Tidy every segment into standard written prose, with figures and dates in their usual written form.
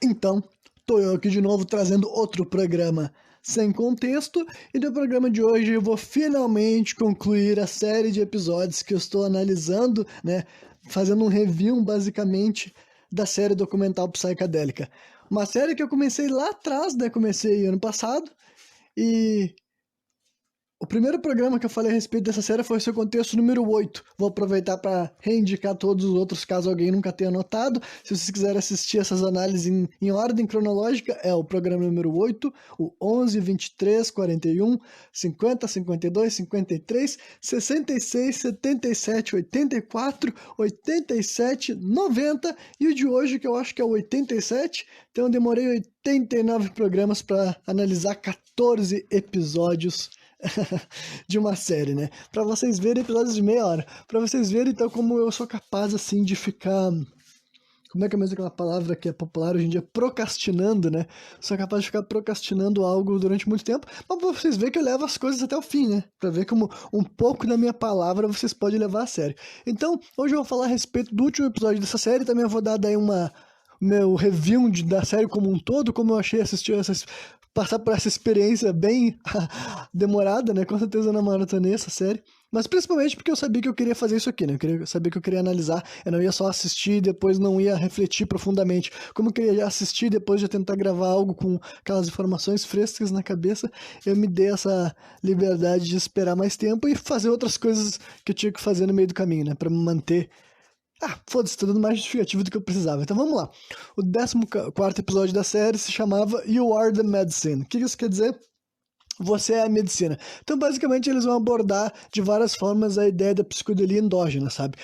Então, tô eu aqui de novo trazendo outro programa sem contexto, e no programa de hoje eu vou finalmente concluir a série de episódios que eu estou analisando, né, fazendo um review basicamente da série documental Psicadélica. Uma série que eu comecei lá atrás, né, comecei ano passado, e o primeiro programa que eu falei a respeito dessa série foi o seu contexto número 8. Vou aproveitar para reindicar todos os outros, caso alguém nunca tenha notado. Se vocês quiserem assistir essas análises em ordem cronológica, é o programa número 8, o 11, 23, 41, 50, 52, 53, 66, 77, 84, 87, 90 e o de hoje, que eu acho que é o 87. Então eu demorei 89 programas para analisar 14 episódios de uma série, né? Pra vocês verem episódios de meia hora. Pra vocês verem, então, como eu sou capaz, assim, de ficar... Como é que é mesmo aquela palavra que é popular hoje em dia? Procrastinando, né? Sou capaz de ficar procrastinando algo durante muito tempo. Mas pra vocês verem que eu levo as coisas até o fim, né? Pra ver como um pouco da minha palavra vocês podem levar a sério. Então, hoje eu vou falar a respeito do último episódio dessa série. Também eu vou dar daí meu review da série como um todo, como eu achei assistir passar por essa experiência bem demorada, né? Com certeza eu não maratonei essa série. Mas principalmente porque eu sabia que eu queria fazer isso aqui, né? Sabia que eu queria analisar. Eu não ia só assistir e depois não ia refletir profundamente. Como eu queria assistir e depois já tentar gravar algo com aquelas informações frescas na cabeça, eu me dei essa liberdade de esperar mais tempo e fazer outras coisas que eu tinha que fazer no meio do caminho, né? Pra me manter... foda-se, tô dando mais justificativo do que eu precisava. Então vamos lá. O 14º episódio da série se chamava You Are the Medicine. O que isso quer dizer? Você é a medicina. Então, basicamente, eles vão abordar de várias formas a ideia da psicodelia endógena, sabe?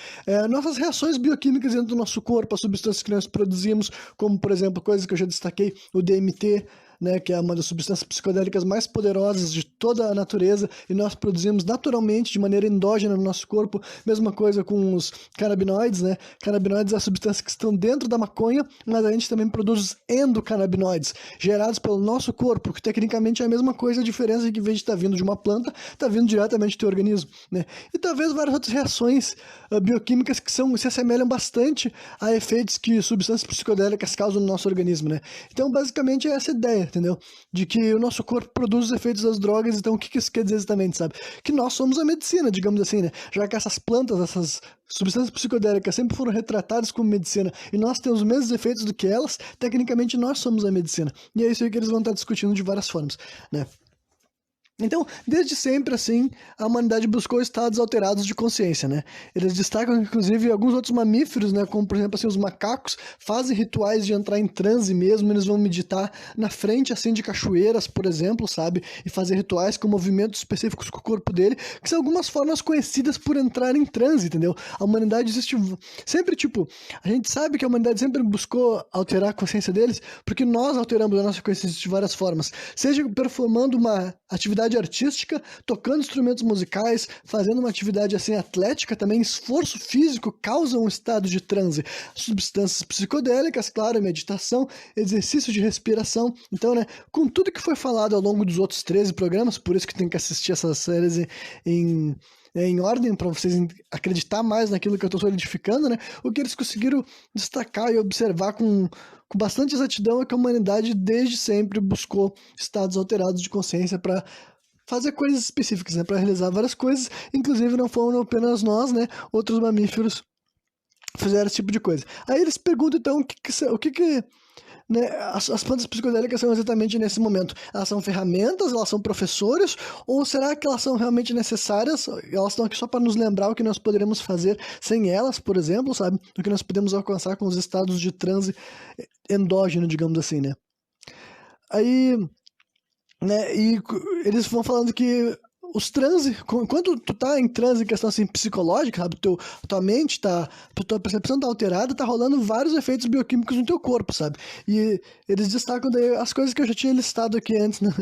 Nossas reações bioquímicas dentro do nosso corpo, as substâncias que nós produzimos, como, por exemplo, coisas que eu já destaquei, o DMT, né, que é uma das substâncias psicodélicas mais poderosas de toda a natureza, e nós produzimos naturalmente, de maneira endógena no nosso corpo. Mesma coisa com os canabinoides, né? Canabinoides são substâncias que estão dentro da maconha, mas a gente também produz os endocannabinoides, gerados pelo nosso corpo, que tecnicamente é a mesma coisa, a diferença é que, em vez de estar vindo de uma planta, está vindo diretamente do teu organismo, né? E talvez várias outras reações bioquímicas que se assemelham bastante a efeitos que substâncias psicodélicas causam no nosso organismo, né? Então, basicamente, é essa ideia, entendeu? De que o nosso corpo produz os efeitos das drogas. Então o que isso quer dizer exatamente, sabe? Que nós somos a medicina, digamos assim, né? Já que essas plantas, essas substâncias psicodélicas sempre foram retratadas como medicina e nós temos os mesmos efeitos do que elas, tecnicamente nós somos a medicina. E é isso aí que eles vão estar discutindo de várias formas, né? Então, desde sempre, assim, a humanidade buscou estados alterados de consciência, né? Eles destacam, inclusive, alguns outros mamíferos, né? Como, por exemplo, assim, os macacos fazem rituais de entrar em transe mesmo, eles vão meditar na frente, assim, de cachoeiras, por exemplo, sabe? E fazer rituais com movimentos específicos com o corpo dele, que são algumas formas conhecidas por entrar em transe, entendeu? A humanidade existe sempre, tipo, a gente sabe que a humanidade sempre buscou alterar a consciência deles, porque nós alteramos a nossa consciência de várias formas, seja performando uma atividade artística, tocando instrumentos musicais, fazendo uma atividade assim atlética também, esforço físico causa um estado de transe. Substâncias psicodélicas, claro, meditação, exercício de respiração. Então, né, com tudo que foi falado ao longo dos outros 13 programas, por isso que tem que assistir essas séries em ordem, para vocês acreditar mais naquilo que eu estou solidificando, né? O que eles conseguiram destacar e observar com bastante exatidão é que a humanidade desde sempre buscou estados alterados de consciência para fazer coisas específicas, né? Para realizar várias coisas, inclusive não foram apenas nós, né? Outros mamíferos fizeram esse tipo de coisa. Aí eles perguntam, então, o que né, as plantas psicodélicas são exatamente nesse momento? Elas são ferramentas, elas são professores, ou será que elas são realmente necessárias? Elas estão aqui só para nos lembrar o que nós poderíamos fazer sem elas, por exemplo, sabe? O que nós podemos alcançar com os estados de transe endógeno, digamos assim, né? Aí, né, e eles vão falando que os transe, quando tu tá em transe, questão assim psicológica, sabe, tua mente tá, tua percepção tá alterada, tá rolando vários efeitos bioquímicos no teu corpo, sabe? E eles destacam daí as coisas que eu já tinha listado aqui antes, né?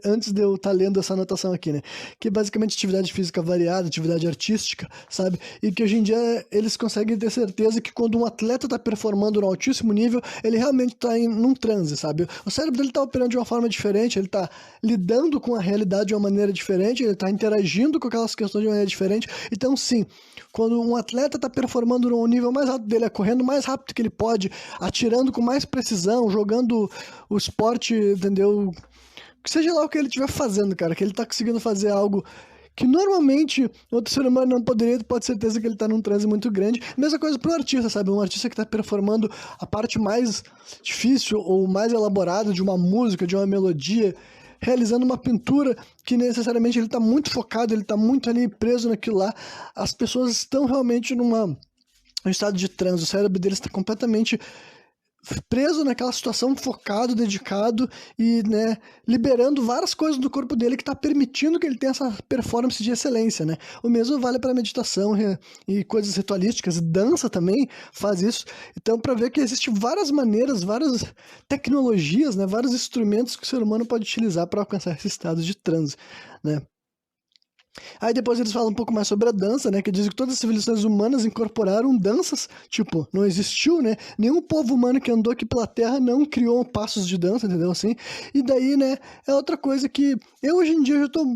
antes de eu estar lendo essa anotação aqui, né? Que é basicamente atividade física variada, atividade artística, sabe? E que hoje em dia eles conseguem ter certeza que quando um atleta tá performando no altíssimo nível, ele realmente tá num transe, sabe? O cérebro dele tá operando de uma forma diferente, ele tá lidando com a realidade de uma maneira diferente, ele tá interagindo com aquelas questões de maneira diferente. Então, sim, quando um atleta tá performando no nível mais alto dele, correndo mais rápido que ele pode, atirando com mais precisão, jogando o esporte, entendeu? Que seja lá o que ele estiver fazendo, cara, que ele tá conseguindo fazer algo que normalmente outro ser humano não poderia, pode ter certeza que ele tá num transe muito grande. Mesma coisa pro artista, sabe? Um artista que tá performando a parte mais difícil ou mais elaborada de uma música, de uma melodia, realizando uma pintura que necessariamente ele tá muito focado, ele tá muito ali preso naquilo lá. As pessoas estão realmente num estado de transe, o cérebro deles está completamente preso naquela situação, focado, dedicado e, né, liberando várias coisas do corpo dele que está permitindo que ele tenha essa performance de excelência, né? O mesmo vale para meditação e coisas ritualísticas, dança também faz isso. Então, para ver que existem várias maneiras, várias tecnologias, né, vários instrumentos que o ser humano pode utilizar para alcançar esse estado de transe, né? Aí depois eles falam um pouco mais sobre a dança, né? Que dizem que todas as civilizações humanas incorporaram danças, tipo, não existiu, né? Nenhum povo humano que andou aqui pela Terra não criou passos de dança, entendeu? Assim, e daí, né, é outra coisa que eu hoje em dia já tô...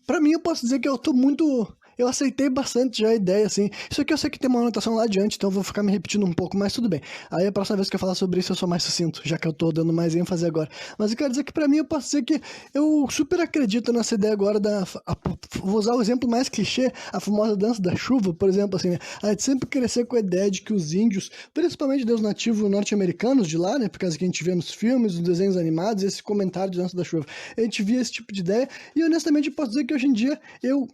Pra mim, eu posso dizer que eu tô muito... Eu aceitei bastante já a ideia, assim. Isso aqui eu sei que tem uma anotação lá adiante, então eu vou ficar me repetindo um pouco, mas tudo bem. Aí a próxima vez que eu falar sobre isso eu sou mais sucinto, já que eu tô dando mais ênfase agora. Mas eu quero dizer que pra mim eu posso dizer que eu super acredito nessa ideia agora vou usar o exemplo mais clichê, a famosa dança da chuva, por exemplo, assim, né? A gente sempre cresceu com a ideia de que os índios, principalmente os nativos norte-americanos de lá, né? Por causa que a gente vê nos filmes, nos desenhos animados, esse comentário de dança da chuva. A gente via esse tipo de ideia e honestamente eu posso dizer que hoje em dia eu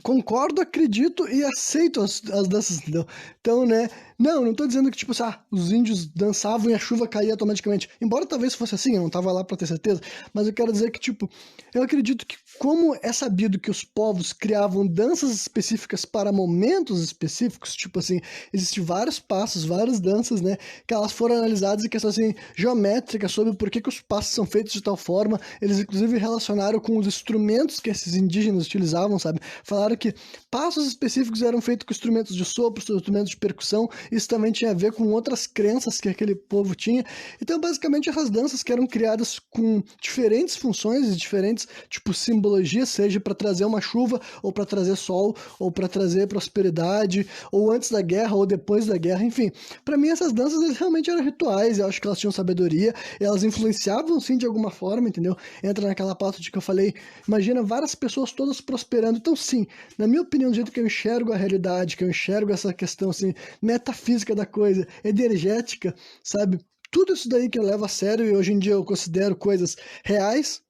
concordo, acredito e aceito as danças, entendeu? Então, né, não tô dizendo que, tipo, os índios dançavam e a chuva caía automaticamente. Embora talvez fosse assim, eu não tava lá pra ter certeza, mas eu quero dizer que, tipo, eu acredito que como é sabido que os povos criavam danças específicas para momentos específicos, tipo assim, existem vários passos, várias danças, né, que elas foram analisadas e questões, assim, geométricas sobre por que os passos são feitos de tal forma, eles inclusive relacionaram com os instrumentos que esses indígenas utilizavam, sabe? Falaram que passos específicos eram feitos com instrumentos de sopro, instrumentos de percussão, isso também tinha a ver com outras crenças que aquele povo tinha. Então, basicamente, essas danças que eram criadas com diferentes funções e diferentes, tipo, simbologias, seja para trazer uma chuva, ou para trazer sol, ou para trazer prosperidade, ou antes da guerra, ou depois da guerra, enfim. Para mim, essas danças eles realmente eram rituais, eu acho que elas tinham sabedoria, elas influenciavam, sim, de alguma forma, entendeu? Entra naquela pauta de que eu falei, imagina várias pessoas todas prosperando. Então, sim, na minha opinião, do jeito que eu enxergo a realidade, que eu enxergo essa questão, assim, metafísica da coisa, energética, sabe? Tudo isso daí que eu levo a sério e hoje em dia eu considero coisas reais.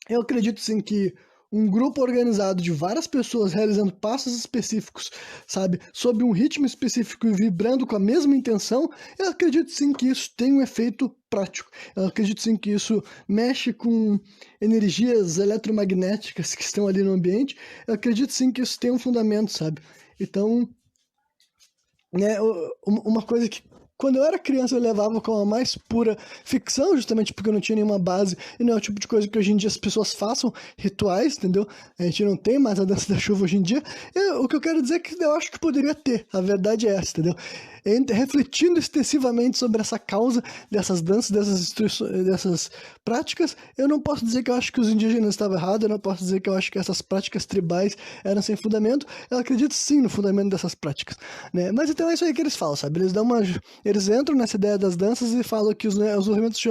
Eu acredito, sim, que um grupo organizado de várias pessoas realizando passos específicos, sabe, sob um ritmo específico e vibrando com a mesma intenção, eu acredito sim que isso tem um efeito prático. Eu acredito sim que isso mexe com energias eletromagnéticas que estão ali no ambiente. Eu acredito sim que isso tem um fundamento, sabe? Então, né, uma coisa que quando eu era criança eu levava com a mais pura ficção, justamente porque eu não tinha nenhuma base, e não é o tipo de coisa que hoje em dia as pessoas façam, rituais, entendeu? A gente não tem mais a dança da chuva hoje em dia. O que eu quero dizer é que eu acho que poderia ter, a verdade é essa, entendeu? Refletindo extensivamente sobre essa causa dessas danças, dessas práticas, eu não posso dizer que eu acho que os indígenas estavam errados, eu não posso dizer que eu acho que essas práticas tribais eram sem fundamento, eu acredito sim no fundamento dessas práticas, né? Mas então é isso aí que eles falam, sabe? Eles entram nessa ideia das danças e falam que os movimentos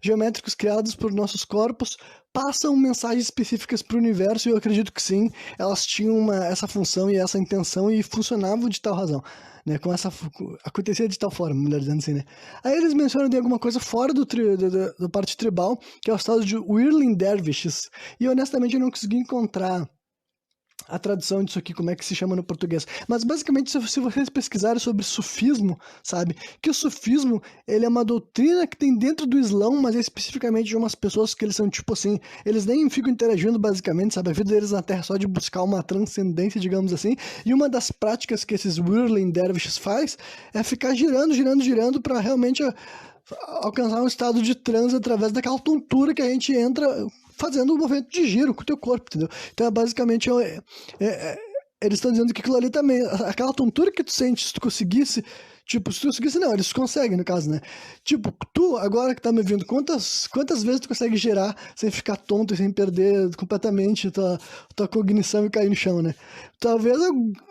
geométricos criados por nossos corpos passam mensagens específicas para o universo, e eu acredito que sim, elas tinham essa função e essa intenção e funcionavam de tal razão, né? Acontecia de tal forma, melhor dizendo assim, né? Aí eles mencionam de alguma coisa fora da parte tribal, que é o estado de Whirling Dervishes, e honestamente eu não consegui encontrar a tradução disso aqui, como é que se chama no português. Mas basicamente, se vocês pesquisarem sobre sufismo, sabe? Que o sufismo, ele é uma doutrina que tem dentro do Islã, mas é especificamente de umas pessoas que eles são tipo assim, eles nem ficam interagindo basicamente, sabe? A vida deles na Terra é só de buscar uma transcendência, digamos assim. E uma das práticas que esses Whirling Dervishes faz é ficar girando para realmente alcançar um estado de transe através daquela tontura que a gente entra fazendo um movimento de giro com o teu corpo, entendeu? Então, basicamente, eles estão dizendo que aquilo ali também, aquela tontura que tu sente, se tu conseguisse Tipo, se tu conseguisse, não, eles conseguem, no caso, né? Tipo, tu, agora que tá me ouvindo, quantas vezes tu consegue gerar sem ficar tonto e sem perder completamente tua cognição e cair no chão, né? Talvez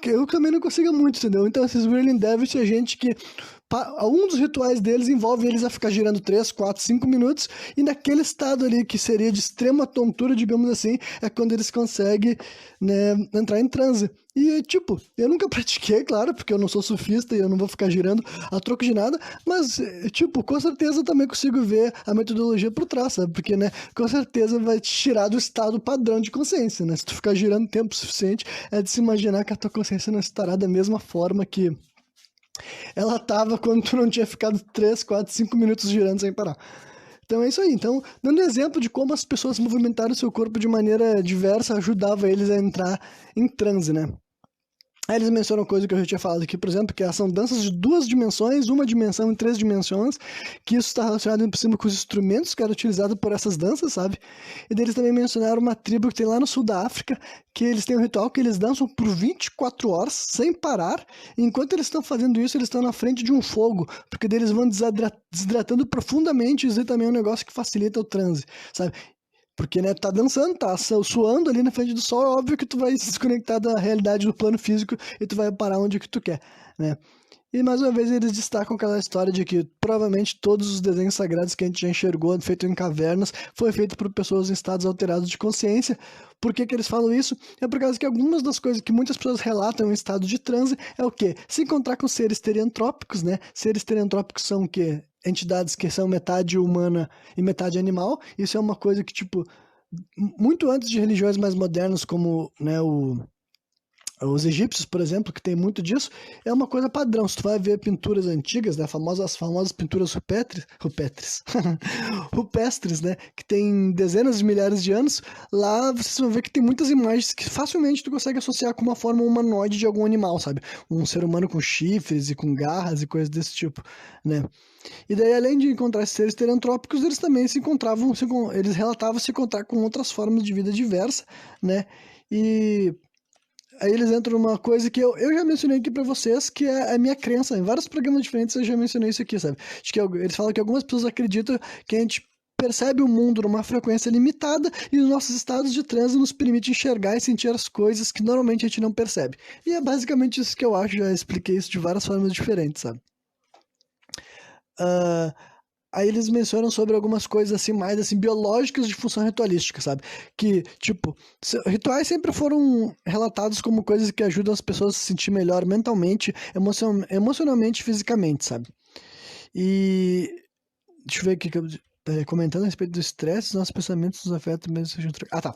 eu também não consiga muito, entendeu? Então, esses Whirling Devils é gente que um dos rituais deles envolve eles a ficar girando 3, 4, 5 minutos, e naquele estado ali que seria de extrema tontura, digamos assim, é quando eles conseguem, né, entrar em transe. E, tipo, eu nunca pratiquei, claro, porque eu não sou surfista e eu não vou ficar girando a troco de nada, mas, tipo, com certeza eu também consigo ver a metodologia por trás, sabe? Porque, né, com certeza vai te tirar do estado padrão de consciência, né? Se tu ficar girando tempo suficiente, é de se imaginar que a tua consciência não estará da mesma forma que ela tava quando tu não tinha ficado 3, 4, 5 minutos girando sem parar. Então é isso aí. Então, dando exemplo de como as pessoas movimentaram o seu corpo de maneira diversa, ajudava eles a entrar em transe, né? Aí eles mencionam coisa que eu já tinha falado aqui, por exemplo, que são danças de 2 dimensões, 1 dimensão e 3 dimensões, que isso está relacionado por cima com os instrumentos que eram utilizados por essas danças, sabe? E daí eles também mencionaram uma tribo que tem lá no sul da África, que eles têm um ritual que eles dançam por 24 horas, sem parar, e enquanto eles estão fazendo isso, eles estão na frente de um fogo, porque daí eles vão desidratando profundamente, e isso também é um negócio que facilita o transe, sabe? Porque, né, tá dançando, tá suando ali na frente do sol, é óbvio que tu vai se desconectar da realidade do plano físico e tu vai parar onde que tu quer, né? E mais uma vez eles destacam aquela história de que provavelmente todos os desenhos sagrados que a gente já enxergou feito em cavernas foi feito por pessoas em estados alterados de consciência. Por que que eles falam isso? É por causa que algumas das coisas que muitas pessoas relatam em estado de transe é o quê? Se encontrar com seres teriantrópicos, né? Seres teriantrópicos são o quê? Entidades que são metade humana e metade animal. Isso é uma coisa que, tipo, muito antes de religiões mais modernas como, né, os egípcios, por exemplo, que tem muito disso, é uma coisa padrão. Se tu vai ver pinturas antigas, né, as famosas pinturas rupestres, né, que tem dezenas de milhares de anos, lá vocês vão ver que tem muitas imagens que facilmente tu consegue associar com uma forma humanoide de algum animal, sabe? Um ser humano com chifres e com garras e coisas desse tipo, né? E daí, além de encontrar esses seres terantrópicos, eles também eles relatavam se encontrar com outras formas de vida diversa, né? E aí eles entram numa coisa que eu já mencionei aqui pra vocês, que é a minha crença. Em vários programas diferentes eu já mencionei isso aqui, sabe? Acho que eles falam que algumas pessoas acreditam que a gente percebe o mundo numa frequência limitada e os nossos estados de transe nos permitem enxergar e sentir as coisas que normalmente a gente não percebe. E é basicamente isso que eu acho, já expliquei isso de várias formas diferentes, sabe? Ah, aí eles mencionam sobre algumas coisas assim, mais assim, biológicas de função ritualística, sabe? Que, tipo, rituais sempre foram relatados como coisas que ajudam as pessoas a se sentir melhor mentalmente, emocionalmente e fisicamente, sabe? E deixa eu ver aqui que eu comentando a respeito do estresse, os nossos pensamentos nos afetam mesmo sejam tá.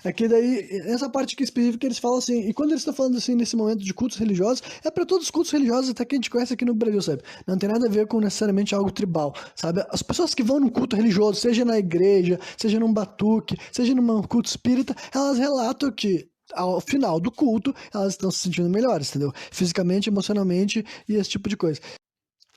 Aqui daí, essa parte aqui específica, eles falam assim, e quando eles estão falando assim, nesse momento de cultos religiosos, é para todos os cultos religiosos até que a gente conhece aqui no Brasil, sabe? Não tem nada a ver com necessariamente algo tribal, sabe? As pessoas que vão num culto religioso, seja na igreja, seja num batuque, seja num culto espírita, elas relatam que ao final do culto, elas estão se sentindo melhores, entendeu? Fisicamente, emocionalmente e esse tipo de coisa.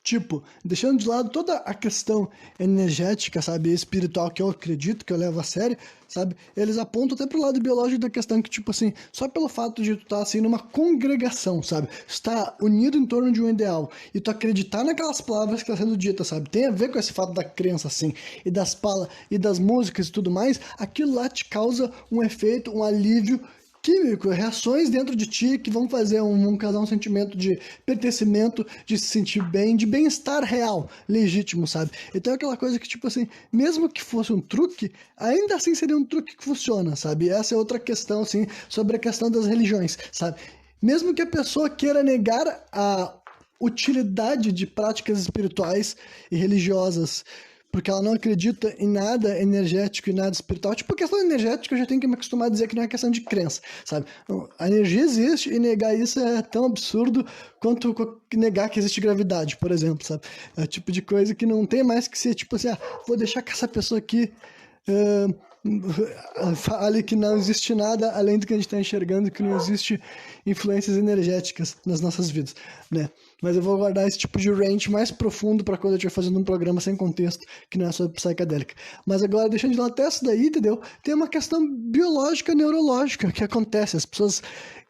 Tipo, deixando de lado toda a questão energética, sabe, espiritual que eu acredito, que eu levo a sério, sabe, eles apontam até pro lado biológico da questão que, tipo assim, só pelo fato de tu estar, assim, numa congregação, sabe, estar unido em torno de um ideal e tu acreditar naquelas palavras que estão sendo ditas, sabe, tem a ver com esse fato da crença, assim, e das músicas e tudo mais, aquilo lá te causa um efeito, um alívio químico, reações dentro de ti que vão fazer causar um sentimento de pertencimento, de se sentir bem, de bem-estar real, legítimo, sabe? Então é aquela coisa que, tipo assim, mesmo que fosse um truque, ainda assim seria um truque que funciona, sabe? Essa é outra questão, assim, sobre a questão das religiões, sabe? Mesmo que a pessoa queira negar a utilidade de práticas espirituais e religiosas, porque ela não acredita em nada energético e nada espiritual. Tipo, a questão energética eu já tenho que me acostumar a dizer que não é questão de crença, sabe? A energia existe e negar isso é tão absurdo quanto negar que existe gravidade, por exemplo, sabe? É o tipo de coisa que não tem mais que ser, tipo assim, vou deixar que essa pessoa aqui fale que não existe nada além do que a gente está enxergando, que não existe influências energéticas nas nossas vidas, né? Mas eu vou guardar esse tipo de range mais profundo para quando eu estiver fazendo um programa sem contexto, que não é sobre psicadélica. Mas agora, deixando de lado até isso daí, entendeu? Tem uma questão biológica, neurológica que acontece. As pessoas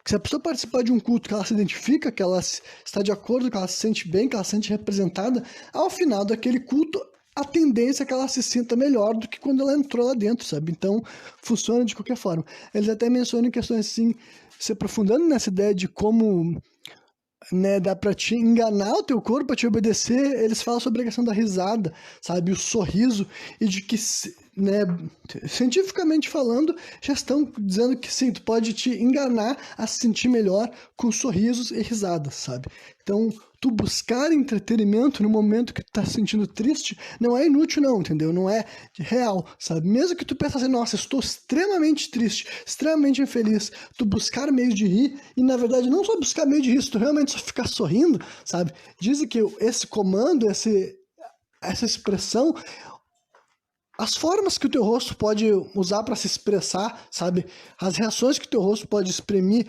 se a pessoa participar de um culto que ela se identifica, que ela está de acordo, que ela se sente bem, que ela se sente representada, ao final daquele culto, a tendência é que ela se sinta melhor do que quando ela entrou lá dentro, sabe? Então, funciona de qualquer forma. Eles até mencionam questões assim, se aprofundando nessa ideia de como, né, dá pra te enganar o teu corpo, pra te obedecer. Eles falam sobre a questão da risada, sabe? O sorriso, e de que, né, cientificamente falando, já estão dizendo que sim, tu pode te enganar a se sentir melhor com sorrisos e risadas, sabe? Então, tu buscar entretenimento no momento que tu tá se sentindo triste não é inútil não, entendeu? Não é real, sabe? Mesmo que tu pense assim, nossa, estou extremamente triste, extremamente infeliz, tu buscar meios de rir, e na verdade não só buscar meio de rir, se tu realmente só ficar sorrindo, sabe? Dizem que esse comando, essa expressão, as formas que o teu rosto pode usar para se expressar, sabe? As reações que o teu rosto pode exprimir,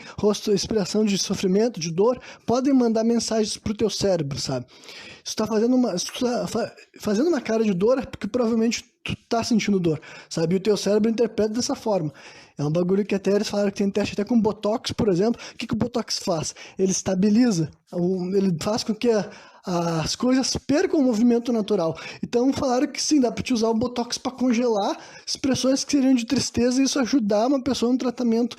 expressão de sofrimento, de dor, podem mandar mensagens pro teu cérebro, sabe? Se tu tá fazendo uma cara de dor, é porque provavelmente tu tá sentindo dor, sabe? E o teu cérebro interpreta dessa forma. É um bagulho que até eles falaram que tem teste até com Botox, por exemplo. O que o Botox faz? Ele estabiliza, ele faz com que as coisas percam o movimento natural. Então falaram que sim, dá pra te usar o Botox para congelar expressões que seriam de tristeza e isso ajudar uma pessoa no tratamento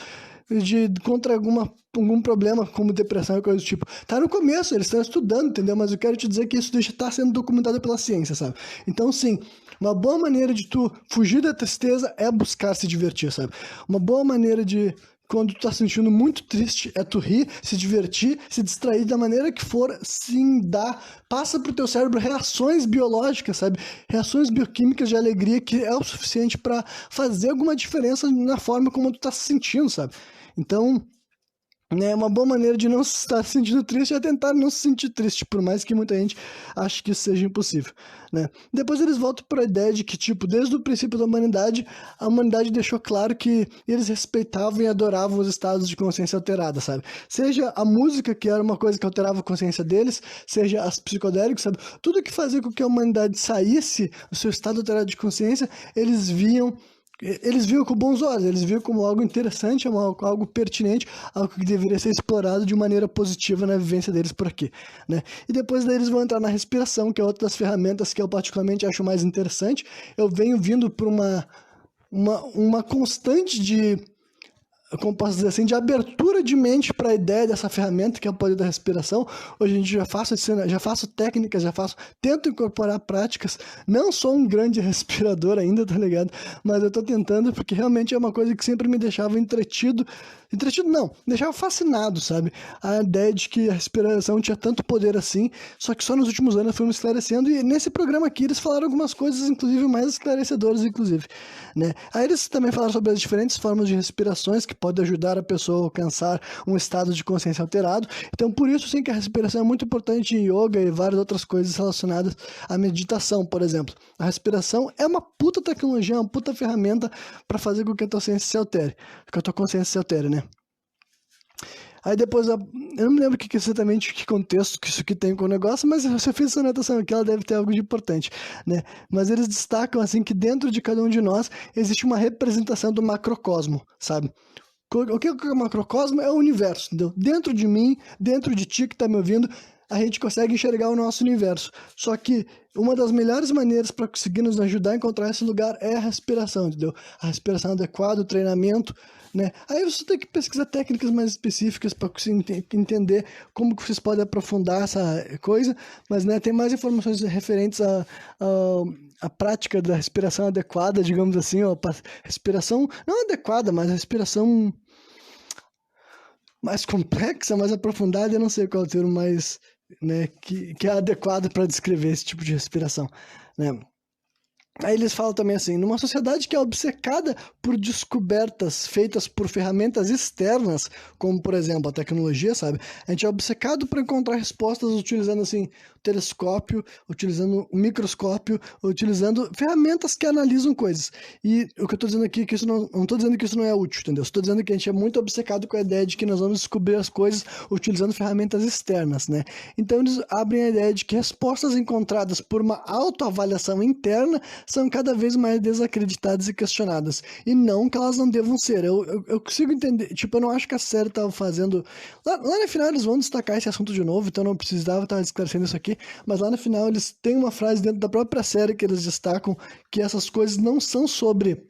contra algum problema, como depressão e coisa do tipo. Tá no começo, eles estão estudando, entendeu? Mas eu quero te dizer que isso está sendo documentado pela ciência, sabe? Então sim, uma boa maneira de tu fugir da tristeza é buscar se divertir, sabe? Uma boa maneira de... Quando tu tá se sentindo muito triste, é tu rir, se divertir, se distrair da maneira que for, sim, passa pro teu cérebro reações biológicas, sabe? Reações bioquímicas de alegria que é o suficiente para fazer alguma diferença na forma como tu tá se sentindo, sabe? Então, né, uma boa maneira de não estar se sentindo triste é tentar não se sentir triste, por mais que muita gente ache que isso seja impossível, né? Depois eles voltam para a ideia de que, tipo, desde o princípio da humanidade, a humanidade deixou claro que eles respeitavam e adoravam os estados de consciência alterada, sabe? Seja a música, que era uma coisa que alterava a consciência deles, seja as psicodélicos, sabe? Tudo que fazia com que a humanidade saísse do seu estado alterado de consciência, eles viam com bons olhos, eles viam como algo interessante, algo pertinente, algo que deveria ser explorado de maneira positiva na vivência deles por aqui, né? E depois daí eles vão entrar na respiração, que é outra das ferramentas que eu particularmente acho mais interessante. Eu venho vindo por uma constante de, como posso dizer assim, de abertura de mente para a ideia dessa ferramenta que é o poder da respiração. Hoje a gente já faço técnicas, tento incorporar práticas. Não sou um grande respirador ainda, tá ligado? Mas eu tô tentando porque realmente é uma coisa que sempre me deixava entretido não, me deixava fascinado, sabe? A ideia de que a respiração tinha tanto poder assim, só que só nos últimos anos eu fui me esclarecendo, e nesse programa aqui eles falaram algumas coisas, inclusive mais esclarecedoras, inclusive, né? Aí eles também falaram sobre as diferentes formas de respirações que podem ajudar a pessoa a alcançar um estado de consciência alterado. Então, por isso sim que a respiração é muito importante em yoga e várias outras coisas relacionadas à meditação, por exemplo. A respiração é uma puta tecnologia, uma puta ferramenta para fazer com que a tua consciência se altere, né? Aí depois, eu não me lembro exatamente que contexto que isso aqui tem com o negócio, mas se eu fiz essa anotação aqui, ela deve ter algo de importante, né? Mas eles destacam, assim, que dentro de cada um de nós existe uma representação do macrocosmo, sabe? O que é o macrocosmo? É o universo, entendeu? Dentro de mim, dentro de ti que tá me ouvindo, a gente consegue enxergar o nosso universo. Só que uma das melhores maneiras para conseguir nos ajudar a encontrar esse lugar é a respiração, entendeu? A respiração adequada, o treinamento, né? Aí você tem que pesquisar técnicas mais específicas para entender como que vocês podem aprofundar essa coisa, mas, né, tem mais informações referentes à prática da respiração adequada, digamos assim, ó, respiração não adequada, mas a respiração mais complexa, mais aprofundada, eu não sei qual é o termo mais, né, que é adequado para descrever esse tipo de respiração, né? Aí eles falam também assim, numa sociedade que é obcecada por descobertas feitas por ferramentas externas, como, por exemplo, a tecnologia, sabe? A gente é obcecado por encontrar respostas utilizando, assim, o telescópio, utilizando o microscópio, utilizando ferramentas que analisam coisas. E o que eu tô dizendo aqui é que isso não tô dizendo que isso não é útil, entendeu? Estou dizendo que a gente é muito obcecado com a ideia de que nós vamos descobrir as coisas utilizando ferramentas externas, né? Então eles abrem a ideia de que respostas encontradas por uma autoavaliação interna são cada vez mais desacreditadas e questionadas. E não que elas não devam ser. Eu consigo entender, tipo, eu não acho que a série tava fazendo... Lá no final eles vão destacar esse assunto de novo, então eu não precisava estar esclarecendo isso aqui, mas lá no final eles têm uma frase dentro da própria série que eles destacam que essas coisas não são sobre...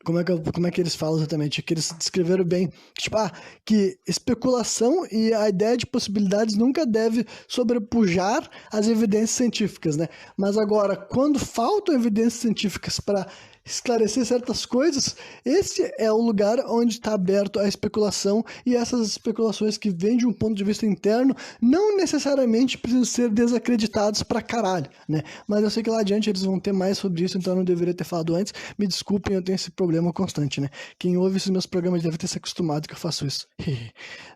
como é que eles falam exatamente? Que eles descreveram bem. Que, tipo, que especulação e a ideia de possibilidades nunca deve sobrepujar as evidências científicas, né? Mas agora, quando faltam evidências científicas para esclarecer certas coisas, esse é o lugar onde está aberto a especulação, e essas especulações que vêm de um ponto de vista interno não necessariamente precisam ser desacreditadas pra caralho, né? Mas eu sei que lá adiante eles vão ter mais sobre isso, então eu não deveria ter falado antes. Me desculpem, eu tenho esse problema constante, né? Quem ouve esses meus programas deve ter se acostumado que eu faço isso,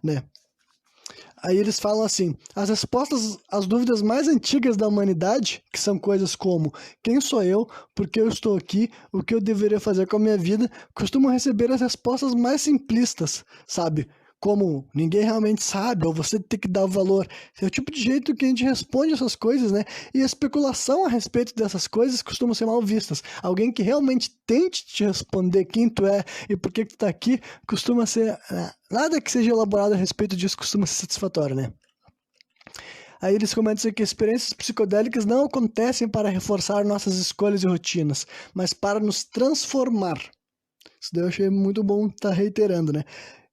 né? Aí eles falam assim: as respostas às dúvidas mais antigas da humanidade, que são coisas como quem sou eu, por que eu estou aqui, o que eu deveria fazer com a minha vida, costumam receber as respostas mais simplistas, sabe? Como ninguém realmente sabe, ou você tem que dar o valor. É o tipo de jeito que a gente responde essas coisas, né? E a especulação a respeito dessas coisas costuma ser mal vistas. Alguém que realmente tente te responder quem tu é e por que tu tá aqui, costuma ser... Nada que seja elaborado a respeito disso costuma ser satisfatório, né? Aí eles comentam que experiências psicodélicas não acontecem para reforçar nossas escolhas e rotinas, mas para nos transformar. Isso daí eu achei muito bom estar reiterando, né?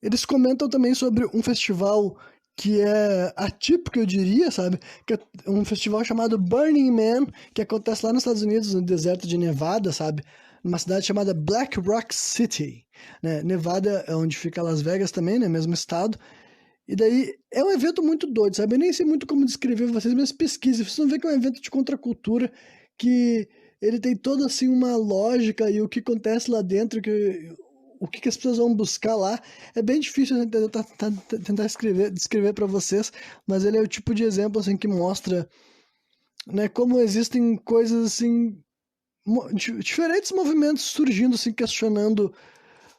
Eles comentam também sobre um festival que é atípico, eu diria, sabe? Que é um festival chamado Burning Man, que acontece lá nos Estados Unidos, no deserto de Nevada, sabe? Numa cidade chamada Black Rock City, né? Nevada é onde fica Las Vegas também, né? Mesmo estado. E daí é um evento muito doido, sabe? Eu nem sei muito como descrever pra vocês, mas pesquisem. Vocês vão ver que é um evento de contracultura, que ele tem toda, assim, uma lógica, e o que acontece lá dentro, o que as pessoas vão buscar lá. É bem difícil tentar descrever para vocês, mas ele é o tipo de exemplo assim, que mostra, né, como existem coisas assim, diferentes movimentos surgindo, assim, questionando,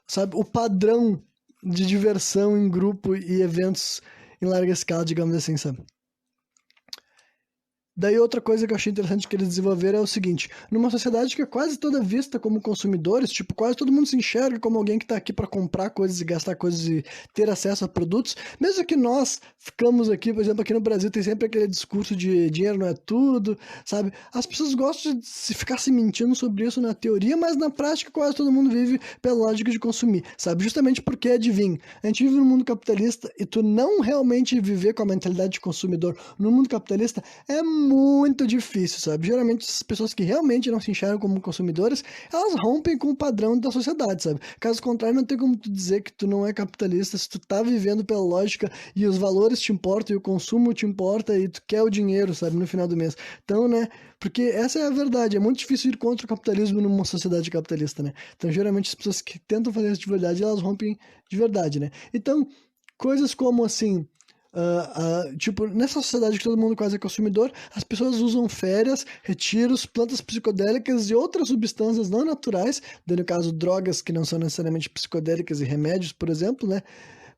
sabe, o padrão de diversão em grupo e eventos em larga escala, digamos assim, sabe? Daí outra coisa que eu achei interessante que eles desenvolveram é o seguinte: numa sociedade que é quase toda vista como consumidores, tipo, quase todo mundo se enxerga como alguém que tá aqui para comprar coisas e gastar coisas e ter acesso a produtos, mesmo que nós ficamos aqui, por exemplo, aqui no Brasil tem sempre aquele discurso de dinheiro não é tudo, sabe? As pessoas gostam de ficar se mentindo sobre isso na teoria, mas na prática quase todo mundo vive pela lógica de consumir, sabe? Justamente porque, adivinha, a gente vive num mundo capitalista e tu não realmente viver com a mentalidade de consumidor no mundo capitalista é muito difícil, sabe? Geralmente as pessoas que realmente não se enxergam como consumidores, elas rompem com o padrão da sociedade, sabe? Caso contrário, não tem como tu dizer que tu não é capitalista se tu tá vivendo pela lógica e os valores te importam e o consumo te importa e tu quer o dinheiro, sabe? No final do mês. Então, né? Porque essa é a verdade, é muito difícil ir contra o capitalismo numa sociedade capitalista, né? Então, geralmente as pessoas que tentam fazer isso de verdade, elas rompem de verdade, né? Então, coisas como assim... tipo, nessa sociedade que todo mundo quase é consumidor, as pessoas usam férias, retiros, plantas psicodélicas e outras substâncias não naturais, no caso drogas que não são necessariamente psicodélicas e remédios, por exemplo, né,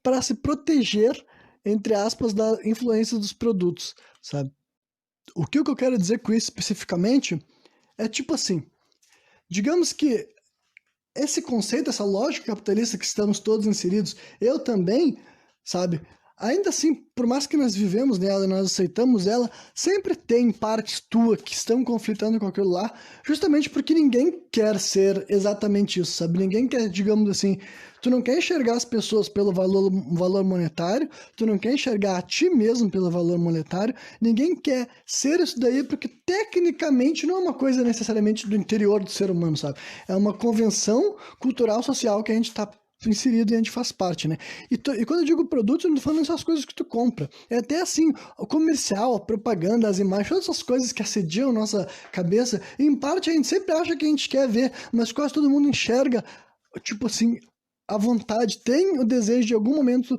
para se proteger, entre aspas, da influência dos produtos, sabe? O que eu quero dizer com isso especificamente é tipo assim, digamos que esse conceito, essa lógica capitalista que estamos todos inseridos, eu também, sabe? Ainda assim, por mais que nós vivemos nela e nós aceitamos ela, sempre tem partes tuas que estão conflitando com aquilo lá, justamente porque ninguém quer ser exatamente isso, sabe? Ninguém quer, digamos assim, tu não quer enxergar as pessoas pelo valor monetário, tu não quer enxergar a ti mesmo pelo valor monetário, ninguém quer ser isso daí porque tecnicamente não é uma coisa necessariamente do interior do ser humano, sabe? É uma convenção cultural social que a gente está inserido e a gente faz parte, né? E quando eu digo produto, eu não tô falando essas coisas que tu compra. É até assim, o comercial, a propaganda, as imagens, todas essas coisas que assediam nossa cabeça, em parte a gente sempre acha que a gente quer ver, mas quase todo mundo enxerga, tipo assim, a vontade, tem o desejo de algum momento,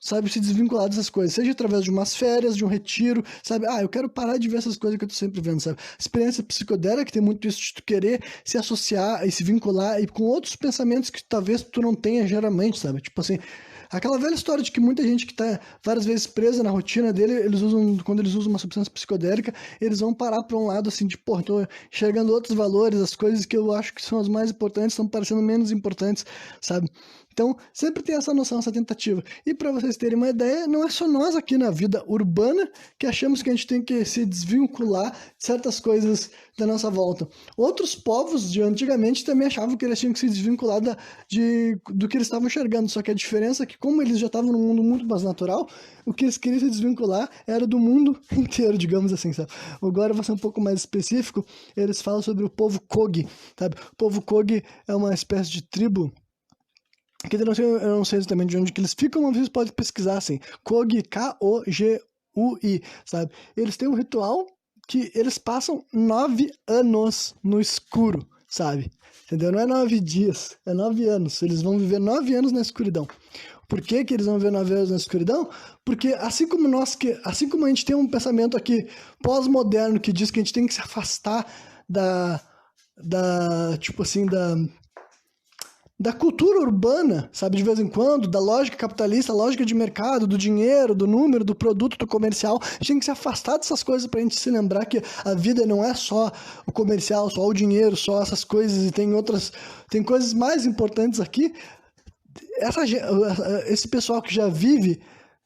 sabe, se desvincular dessas coisas, seja através de umas férias, de um retiro, sabe, eu quero parar de ver essas coisas que eu tô sempre vendo, sabe, experiência psicodélica que tem muito isso de tu querer se associar e se vincular e com outros pensamentos que talvez tu não tenha geralmente, sabe, tipo assim, Aquela velha história de que muita gente que tá várias vezes presa na rotina dele, quando eles usam uma substância psicodélica, eles vão parar para um lado assim de, pô, tô enxergando outros valores, as coisas que eu acho que são as mais importantes estão parecendo menos importantes, sabe? Então, sempre tem essa noção, essa tentativa. E para vocês terem uma ideia, não é só nós aqui na vida urbana que achamos que a gente tem que se desvincular de certas coisas da nossa volta. Outros povos de antigamente também achavam que eles tinham que se desvincular do que eles estavam enxergando, só que a diferença é que como eles já estavam num mundo muito mais natural, o que eles queriam se desvincular era do mundo inteiro, digamos assim, sabe? Agora, vou ser um pouco mais específico, eles falam sobre o povo Kogi, sabe? O povo Kogi é uma espécie de tribo que eu não sei exatamente de onde que eles ficam, mas vocês podem pesquisar assim, Kogi, K-O-G-U-I, sabe? Eles têm um ritual que eles passam 9 anos no escuro, sabe? Entendeu? Não é 9 dias, é 9 anos. Eles vão viver 9 anos na escuridão. Por que que eles vão viver 9 anos na escuridão? Porque assim como a gente tem um pensamento aqui pós-moderno que diz que a gente tem que se afastar tipo assim, da cultura urbana, sabe, de vez em quando, da lógica capitalista, lógica de mercado, do dinheiro, do número, do produto, do comercial. A gente tem que se afastar dessas coisas pra gente se lembrar que a vida não é só o comercial, só o dinheiro, só essas coisas, e tem coisas mais importantes aqui. Esse pessoal que já vive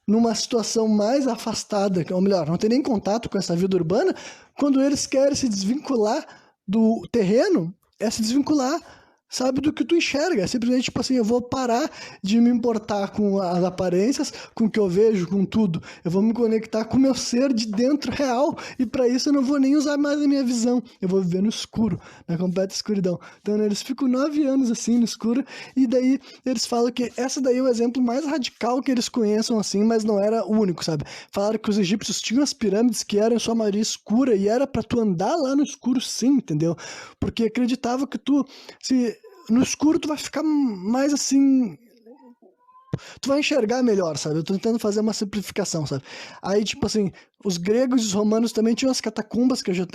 numa situação mais afastada, ou melhor, não tem nem contato com essa vida urbana, quando eles querem se desvincular do terreno, é se desvincular, sabe, do que tu enxerga. É simplesmente tipo assim, eu vou parar de me importar com as aparências, com o que eu vejo, com tudo. Eu vou me conectar com o meu ser de dentro real, e para isso eu não vou nem usar mais a minha visão. Eu vou viver no escuro, na completa escuridão. Então, eles ficam 9 anos assim no escuro, e daí eles falam que essa daí é o exemplo mais radical que eles conheçam assim, mas não era o único, sabe? Falaram que os egípcios tinham as pirâmides que eram em sua maioria escura, e era para tu andar lá no escuro sim, entendeu? Porque acreditava que no escuro tu vai ficar mais assim, tu vai enxergar melhor, sabe? Eu tô tentando fazer uma simplificação, sabe? Aí, tipo assim, os gregos e os romanos também tinham as catacumbas, que eu já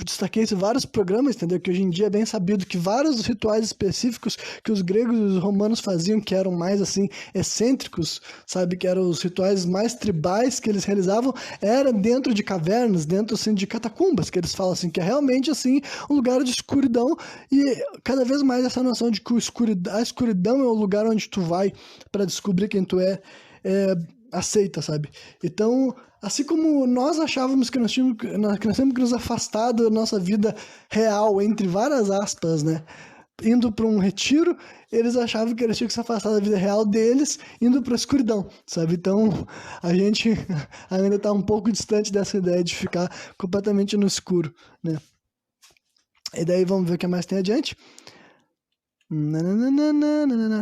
destaquei isso em vários programas, entendeu? Que hoje em dia é bem sabido que vários rituais específicos que os gregos e os romanos faziam, que eram mais, assim, excêntricos, sabe? Que eram os rituais mais tribais que eles realizavam, era dentro de cavernas, dentro, assim, de catacumbas, que eles falam, assim, que é realmente, assim, um lugar de escuridão, e cada vez mais essa noção de que a escuridão é o lugar onde tu vai para descobrir quem tu é aceita, sabe? Então, assim como nós achávamos que nós tínhamos que nos afastar da nossa vida real, entre várias aspas, né? Indo para um retiro, eles achavam que eles tinham que se afastar da vida real deles, indo para a escuridão, sabe? Então, a gente ainda está um pouco distante dessa ideia de ficar completamente no escuro, né? E daí vamos ver o que mais tem adiante.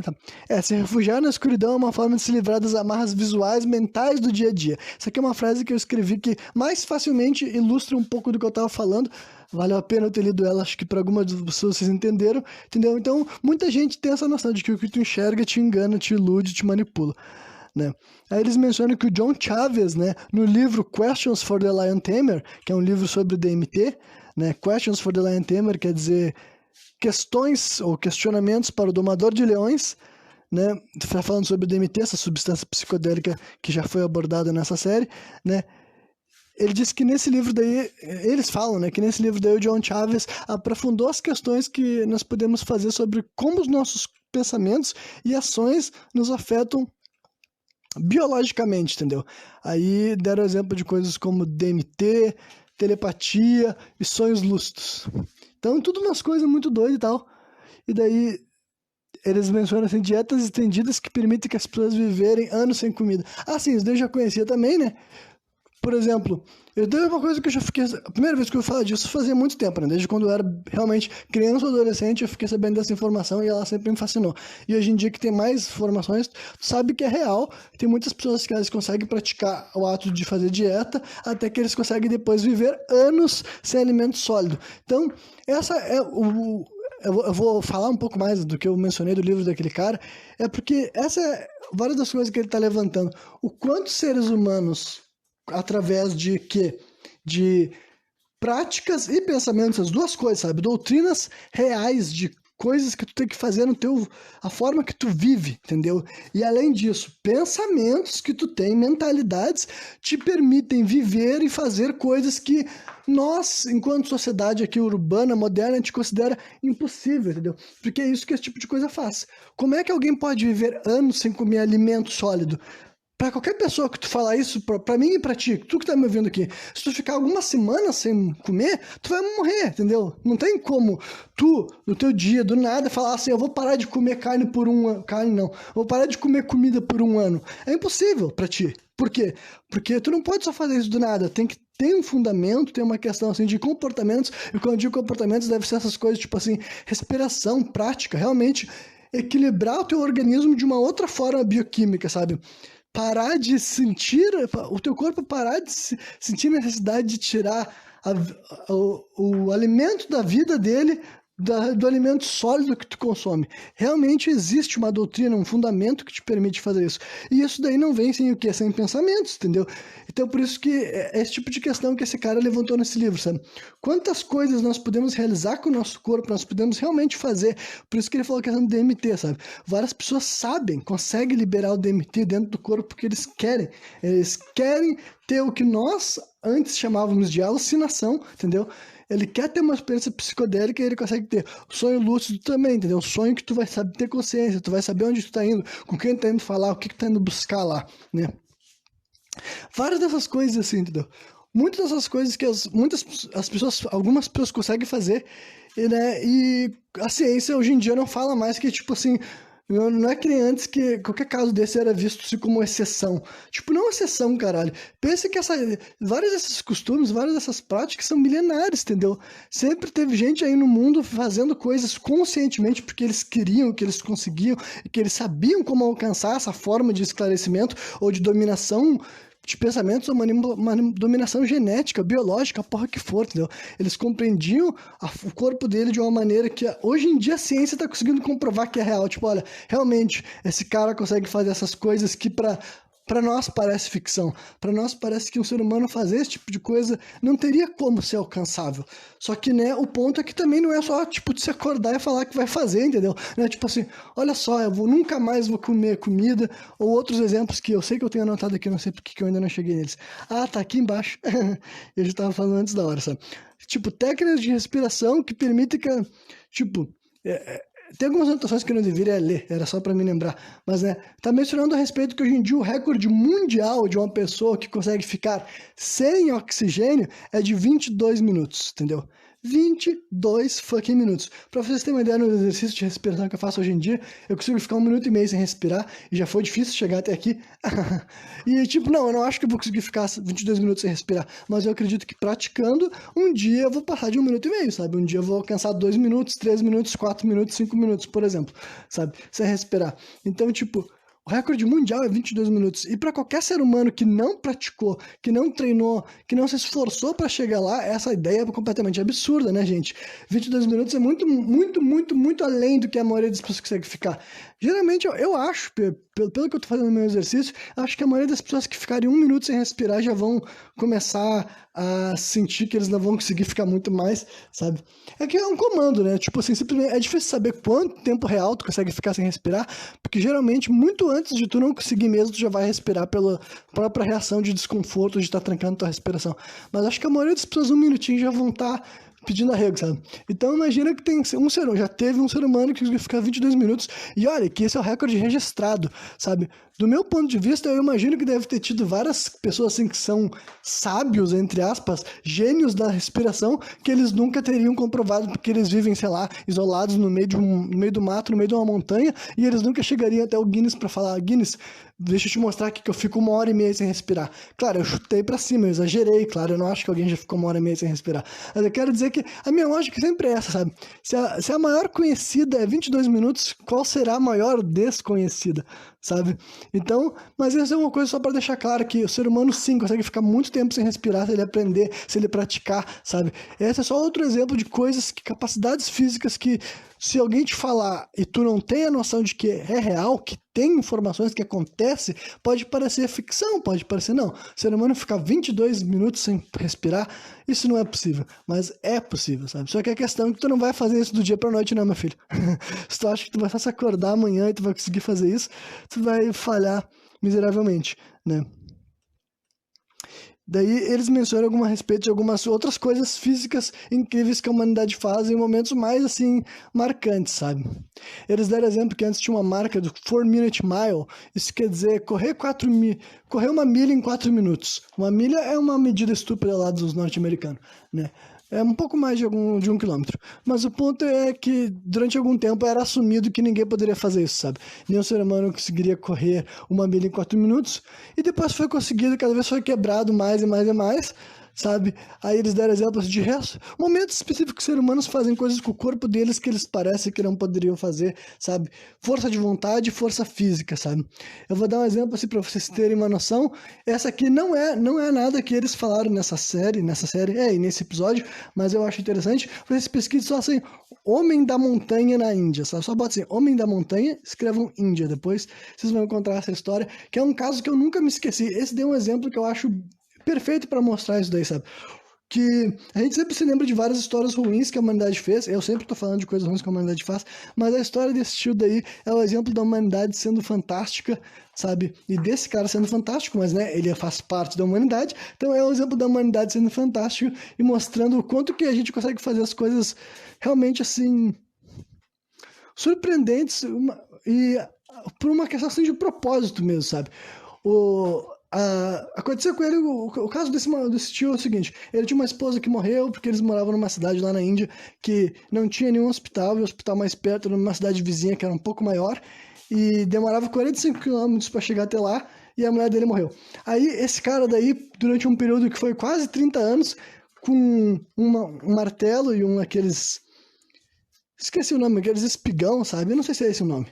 Tá. Se refugiar na escuridão é uma forma de se livrar das amarras visuais mentais do dia a dia. Essa aqui é uma frase que eu escrevi que mais facilmente ilustra um pouco do que eu estava falando. Valeu a pena eu ter lido ela, acho que para algumas pessoas vocês entenderam, entendeu? Então, muita gente tem essa noção de que o que tu enxerga te engana, te ilude, te manipula, né? Aí eles mencionam que o John Chavez, né, no livro Questions for the Lion Tamer, que é um livro sobre o DMT, né? Questions for the Lion Tamer quer dizer questões ou questionamentos para o domador de leões, né? Falando sobre o DMT, essa substância psicodélica que já foi abordada nessa série, né? Ele disse que nesse livro daí, eles falam, né, que nesse livro daí o John Chavez aprofundou as questões que nós podemos fazer sobre como os nossos pensamentos e ações nos afetam biologicamente, entendeu? Aí deram exemplo de coisas como DMT, telepatia e sonhos lúcidos. Então, tudo umas coisas muito doidas e tal. E daí, eles mencionam assim, dietas estendidas que permitem que as pessoas viverem anos sem comida. Ah, sim, isso daí eu já conhecia também, né? Por exemplo, uma coisa que eu já fiquei... A primeira vez que eu falo disso fazia muito tempo, né? Desde quando eu era realmente criança ou adolescente, eu fiquei sabendo dessa informação e ela sempre me fascinou. E hoje em dia que tem mais informações, tu sabe que é real. Tem muitas pessoas que elas conseguem praticar o ato de fazer dieta, até que eles conseguem depois viver anos sem alimento sólido. Então, essa é eu vou falar um pouco mais do que eu mencionei do livro daquele cara, é porque essa é várias das coisas que ele está levantando. O quanto seres humanos, através de quê? De práticas e pensamentos, as duas coisas, sabe? Doutrinas reais de coisas que tu tem que fazer a forma que tu vive, entendeu? E além disso, pensamentos que tu tem, mentalidades, te permitem viver e fazer coisas que nós, enquanto sociedade aqui urbana, moderna, a gente considera impossível, entendeu? Porque é isso que esse tipo de coisa faz. Como é que alguém pode viver anos sem comer alimento sólido? Pra qualquer pessoa que tu falar isso, pra mim e pra ti, tu que tá me ouvindo aqui, se tu ficar algumas semanas sem comer, tu vai morrer, entendeu? Não tem como tu, no teu dia, do nada, falar assim, eu vou parar de comer carne por um ano. Carne não. Vou parar de comer comida por um ano. É impossível pra ti. Por quê? Porque tu não pode só fazer isso do nada. Tem que ter um fundamento, tem uma questão assim de comportamentos. E quando eu digo comportamentos, deve ser essas coisas tipo assim, respiração, prática, realmente equilibrar o teu organismo de uma outra forma bioquímica, sabe? Parar de sentir, o teu corpo parar de sentir necessidade de tirar o alimento da vida dele do alimento sólido que tu consome. Realmente existe uma doutrina, um fundamento que te permite fazer isso. E isso daí não vem sem o quê? Sem pensamentos, entendeu? Então por isso que é esse tipo de questão que esse cara levantou nesse livro, sabe? Quantas coisas nós podemos realizar com o nosso corpo, nós podemos realmente fazer. Por isso que ele falou a questão do DMT, sabe? Várias pessoas sabem, conseguem liberar o DMT dentro do corpo porque eles querem. Eles querem ter o que nós antes chamávamos de alucinação, entendeu? Ele quer ter uma experiência psicodélica e ele consegue ter. O sonho lúcido também, entendeu? O sonho que tu vai saber ter consciência, tu vai saber onde tu tá indo, com quem tu tá indo falar, o que tu tá indo buscar lá, né? Várias dessas coisas assim, entendeu? Muitas dessas coisas que algumas pessoas conseguem fazer, né? E a ciência hoje em dia não fala mais que, tipo assim, não é que nem antes que qualquer caso desse era visto assim, como exceção. Tipo, não exceção, caralho. Pensa que vários desses costumes, várias dessas práticas são milenares, entendeu? Sempre teve gente aí no mundo fazendo coisas conscientemente porque eles queriam, que eles conseguiam, e que eles sabiam como alcançar essa forma de esclarecimento ou de dominação de pensamentos ou dominação genética, biológica, a porra que for, entendeu? Eles compreendiam o corpo dele de uma maneira que hoje em dia a ciência está conseguindo comprovar que é real. Tipo, olha, realmente, esse cara consegue fazer essas coisas que para nós parece ficção. Para nós parece que um ser humano fazer esse tipo de coisa não teria como ser alcançável. Só que, né, o ponto é que também não é só, tipo, de se acordar e falar que vai fazer, entendeu? Não é tipo assim, olha só, nunca mais vou comer comida, ou outros exemplos que eu sei que eu tenho anotado aqui, não sei porque que eu ainda não cheguei neles. Ah, tá aqui embaixo. Eu já tava falando antes da hora, sabe? Tipo, técnicas de respiração que permitem que, tipo, tem algumas anotações que eu não deveria ler, era só para me lembrar, mas né, tá mencionando a respeito que hoje em dia o recorde mundial de uma pessoa que consegue ficar sem oxigênio é de 22 minutos, entendeu? 22 fucking minutos. Pra vocês terem uma ideia, no exercício de respiração que eu faço hoje em dia, eu consigo ficar 1 minuto e meio sem respirar, e já foi difícil chegar até aqui. E tipo, não, eu não acho que eu vou conseguir ficar 22 minutos sem respirar, mas eu acredito que praticando, um dia eu vou passar de 1 minuto e meio, sabe? Um dia eu vou alcançar 2 minutos, 3 minutos, 4 minutos, 5 minutos, por exemplo, sabe? Sem respirar. Então, tipo, o recorde mundial é 22 minutos. E para qualquer ser humano que não praticou, que não treinou, que não se esforçou para chegar lá, essa ideia é completamente absurda, né, gente? 22 minutos é muito, muito, muito, muito além do que a maioria das pessoas consegue ficar. Geralmente, eu acho, pelo que eu tô fazendo no meu exercício, acho que a maioria das pessoas que ficarem 1 minuto sem respirar já vão começar a sentir que eles não vão conseguir ficar muito mais, sabe? É que é um comando, né? Tipo assim, simplesmente é difícil saber quanto tempo real tu consegue ficar sem respirar, porque geralmente, muito antes de tu não conseguir mesmo, tu já vai respirar pela própria reação de desconforto de estar trancando tua respiração. Mas acho que a maioria das pessoas 1 minutinho já vão estar pedindo arrego, sabe? Então imagina que tem já teve um ser humano que conseguiu ficar 22 minutos, e olha, que esse é o recorde registrado, sabe? Do meu ponto de vista, eu imagino que deve ter tido várias pessoas assim que são sábios, entre aspas, gênios da respiração, que eles nunca teriam comprovado, porque eles vivem, sei lá, isolados no meio do mato, no meio de uma montanha, e eles nunca chegariam até o Guinness para falar, Guinness, deixa eu te mostrar aqui que eu fico 1 hora e meia sem respirar. Claro, eu chutei pra cima, eu exagerei, claro, eu não acho que alguém já ficou 1 hora e meia sem respirar. Mas eu quero dizer que a minha lógica sempre é essa, sabe? Se a maior conhecida é 22 minutos, qual será a maior desconhecida, sabe? Então, mas isso é uma coisa só pra deixar claro que o ser humano sim consegue ficar muito tempo sem respirar se ele aprender, se ele praticar, sabe? Esse é só outro exemplo de coisas, capacidades físicas que se alguém te falar e tu não tem a noção de que é real, que tem informações que acontece, pode parecer ficção, pode parecer não. O ser humano ficar 22 minutos sem respirar, isso não é possível, mas é possível, sabe? Só que a questão é que tu não vai fazer isso do dia pra noite não, meu filho. Se tu acha que tu vai só acordar amanhã e tu vai conseguir fazer isso, tu vai falhar miseravelmente, né? Daí eles mencionam alguma a respeito de algumas outras coisas físicas incríveis que a humanidade faz em momentos mais, assim, marcantes, sabe? Eles deram exemplo que antes tinha uma marca do 4-minute mile, isso quer dizer correr uma milha em 4 minutos. Uma milha é uma medida estúpida lá dos norte-americanos, né? É um pouco mais de 1 quilômetro. Mas o ponto é que durante algum tempo era assumido que ninguém poderia fazer isso, sabe? Nenhum ser humano conseguiria correr uma milha em 4 minutos. E depois foi conseguido, cada vez foi quebrado mais e mais e mais, sabe? Aí eles deram exemplos de resto. Momentos específicos que seres humanos fazem coisas com o corpo deles que eles parecem que não poderiam fazer, sabe? Força de vontade e força física, sabe? Eu vou dar um exemplo assim para vocês terem uma noção. Essa aqui não é nada que eles falaram nessa série, e nesse episódio, mas eu acho interessante. Vocês pesquisem só assim, Homem da Montanha na Índia, sabe? Só bota assim, Homem da Montanha, escrevam Índia depois, vocês vão encontrar essa história, que é um caso que eu nunca me esqueci. Esse deu um exemplo que eu acho perfeito para mostrar isso daí, sabe? Que a gente sempre se lembra de várias histórias ruins que a humanidade fez. Eu sempre tô falando de coisas ruins que a humanidade faz, mas a história desse tio daí é o exemplo da humanidade sendo fantástica, sabe? E desse cara sendo fantástico, mas né, ele faz parte da humanidade, então é o exemplo da humanidade sendo fantástico e mostrando o quanto que a gente consegue fazer as coisas realmente assim surpreendentes e por uma questão assim, de propósito mesmo, sabe? Aconteceu com ele, o caso desse tio é o seguinte, ele tinha uma esposa que morreu porque eles moravam numa cidade lá na Índia que não tinha nenhum hospital, e o hospital mais perto era numa cidade vizinha que era um pouco maior, e demorava 45 quilômetros para chegar até lá, e a mulher dele morreu. Aí esse cara daí, durante um período que foi quase 30 anos, com um martelo e aqueles... Esqueci o nome, aqueles espigão, sabe? Eu não sei se é esse o nome.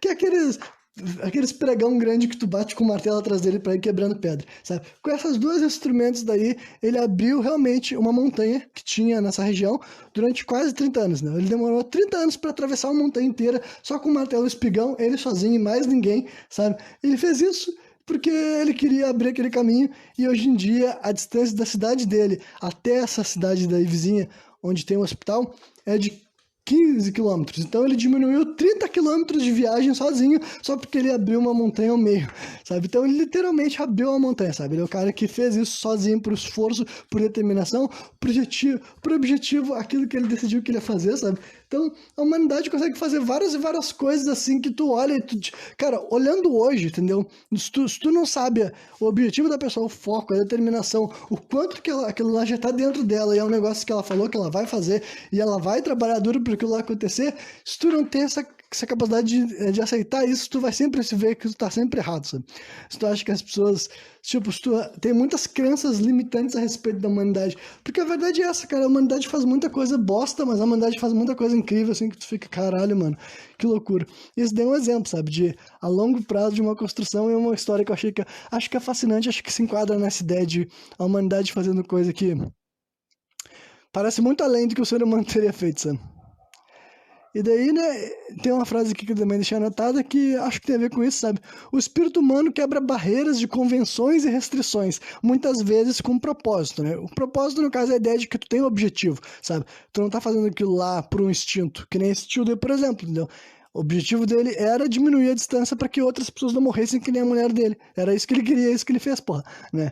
Que é aqueles pregão grande que tu bate com o martelo atrás dele para ir quebrando pedra, sabe? Com esses dois instrumentos daí, ele abriu realmente uma montanha que tinha nessa região durante quase 30 anos, né? Ele demorou 30 anos para atravessar uma montanha inteira só com o martelo e espigão, ele sozinho e mais ninguém, sabe? Ele fez isso porque ele queria abrir aquele caminho e hoje em dia a distância da cidade dele até essa cidade daí vizinha, onde tem um hospital, é de 15 quilômetros. Então ele diminuiu 30 quilômetros de viagem sozinho, só porque ele abriu uma montanha ao meio, sabe? Então ele literalmente abriu uma montanha, sabe? Ele é o cara que fez isso sozinho por esforço, por determinação, por objetivo, aquilo que ele decidiu que ele ia fazer, sabe? Então a humanidade consegue fazer várias e várias coisas assim que tu olha e tu... Cara, olhando hoje, entendeu? Se tu não sabe o objetivo da pessoa, o foco, a determinação, o quanto que aquilo lá já tá dentro dela e é um negócio que ela falou que ela vai fazer e ela vai trabalhar duro para aquilo lá acontecer, se tu não tem essa capacidade de aceitar isso, tu vai sempre se ver que tu tá sempre errado, sabe? Se tu acha que as pessoas, tipo, se tu tem muitas crenças limitantes a respeito da humanidade, porque a verdade é essa, cara, a humanidade faz muita coisa bosta, mas a humanidade faz muita coisa incrível, assim, que tu fica, caralho, mano, que loucura. Isso deu um exemplo, sabe, de a longo prazo de uma construção e uma história que eu acho que é fascinante, acho que se enquadra nessa ideia de a humanidade fazendo coisa que parece muito além do que o ser humano teria feito, sabe? E daí, né, tem uma frase aqui que eu também deixei anotada que acho que tem a ver com isso, sabe? O espírito humano quebra barreiras de convenções e restrições, muitas vezes com propósito, né? O propósito, no caso, é a ideia de que tu tem um objetivo, sabe? Tu não tá fazendo aquilo lá por um instinto, que nem esse tio dele, por exemplo, entendeu? O objetivo dele era diminuir a distância para que outras pessoas não morressem que nem a mulher dele. Era isso que ele queria, isso que ele fez, porra, né?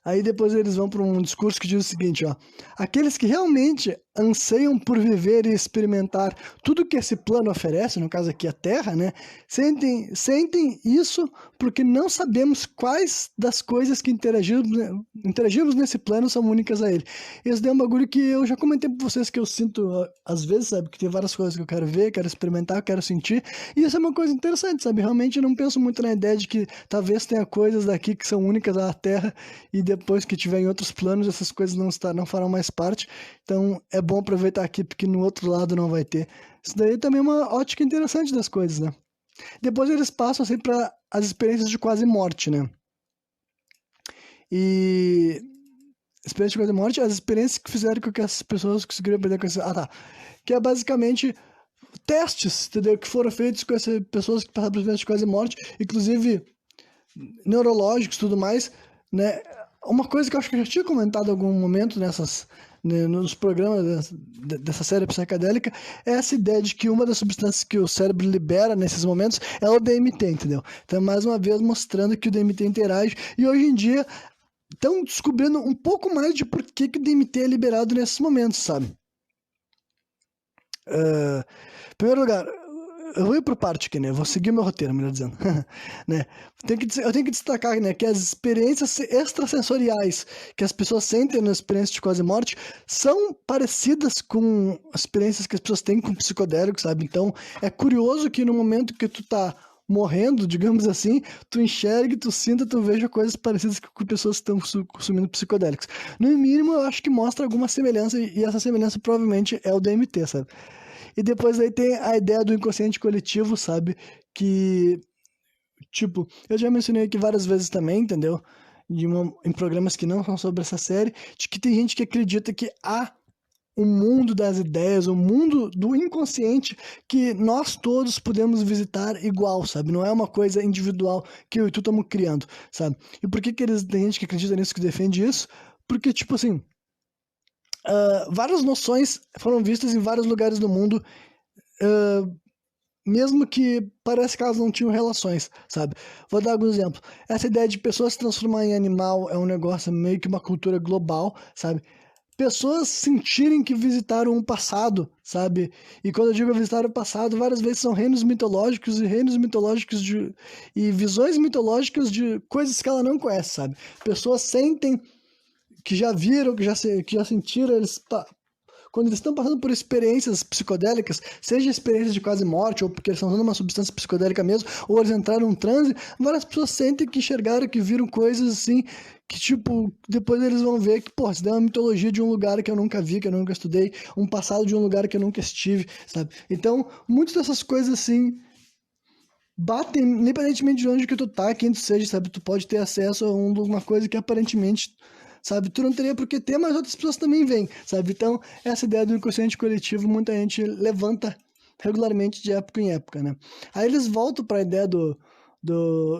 Aí depois eles vão para um discurso que diz o seguinte, ó: aqueles que realmente anseiam por viver e experimentar tudo que esse plano oferece, no caso aqui a Terra, né, sentem isso porque não sabemos quais das coisas que interagimos nesse plano são únicas a ele. Esse daí é um bagulho que eu já comentei pra vocês que eu sinto às vezes, sabe, que tem várias coisas que eu quero ver, quero experimentar, quero sentir, e isso é uma coisa interessante, sabe, realmente eu não penso muito na ideia de que talvez tenha coisas daqui que são únicas à Terra e depois que tiver em outros planos essas coisas não farão mais parte, então é bom aproveitar aqui porque no outro lado não vai ter. Isso daí também é uma ótica interessante das coisas, né? Depois eles passam assim para as experiências de quase morte, né? E experiência de quase morte, as experiências que fizeram com que as pessoas conseguiram aprender com isso. Ah, tá. Que é basicamente testes, entendeu? Que foram feitos com essas pessoas que passaram por experiências de quase morte, inclusive neurológicos e tudo mais, né? Uma coisa que eu acho que eu já tinha comentado em algum momento nos programas dessa série psicodélica é essa ideia de que uma das substâncias que o cérebro libera nesses momentos é o DMT, entendeu? Então, mais uma vez, mostrando que o DMT interage, e hoje em dia estão descobrindo um pouco mais de por que o DMT é liberado nesses momentos, sabe? Em primeiro lugar, eu vou ir por parte aqui, né? Eu vou seguir meu roteiro, melhor dizendo. Né? Eu tenho que destacar, né, que as experiências extrasensoriais que as pessoas sentem nas experiências de quase morte são parecidas com as experiências que as pessoas têm com psicodélicos, sabe? Então, é curioso que no momento que tu tá morrendo, digamos assim, tu enxergue, tu sinta, tu veja coisas parecidas com pessoas que estão consumindo psicodélicos. No mínimo, eu acho que mostra alguma semelhança, e essa semelhança provavelmente é o DMT, sabe? E depois aí tem a ideia do inconsciente coletivo, sabe? Que, tipo, eu já mencionei aqui várias vezes também, entendeu? Em programas que não são sobre essa série, de que tem gente que acredita que há um mundo das ideias, um mundo do inconsciente que nós todos podemos visitar igual, sabe? Não é uma coisa individual que eu e tu estamos criando, sabe? E por que tem gente que acredita nisso, que defende isso? Porque, tipo assim, várias noções foram vistas em vários lugares do mundo, mesmo que parece que elas não tinham relações, sabe? Vou dar alguns exemplos. Essa ideia de pessoas se transformar em animal é um negócio meio que uma cultura global, sabe? Pessoas sentirem que visitaram um passado, sabe? E quando eu digo visitar o passado, várias vezes são reinos mitológicos e visões mitológicas de coisas que ela não conhece, sabe? Pessoas sentem que já viram, que já sentiram, quando eles estão passando por experiências psicodélicas, seja experiências de quase morte, ou porque eles estão usando uma substância psicodélica mesmo, ou eles entraram num transe, várias pessoas sentem que enxergaram, que viram coisas assim, que tipo, depois eles vão ver que, pô, isso daí é uma mitologia de um lugar que eu nunca vi, que eu nunca estudei, um passado de um lugar que eu nunca estive, sabe? Então, muitas dessas coisas assim batem, independentemente de onde que tu tá, quem tu seja, sabe? Tu pode ter acesso a uma coisa que aparentemente, sabe, tu não teria por que ter, mas outras pessoas também vêm, sabe? Então, essa ideia do inconsciente coletivo, muita gente levanta regularmente de época em época, né? Aí eles voltam para a ideia do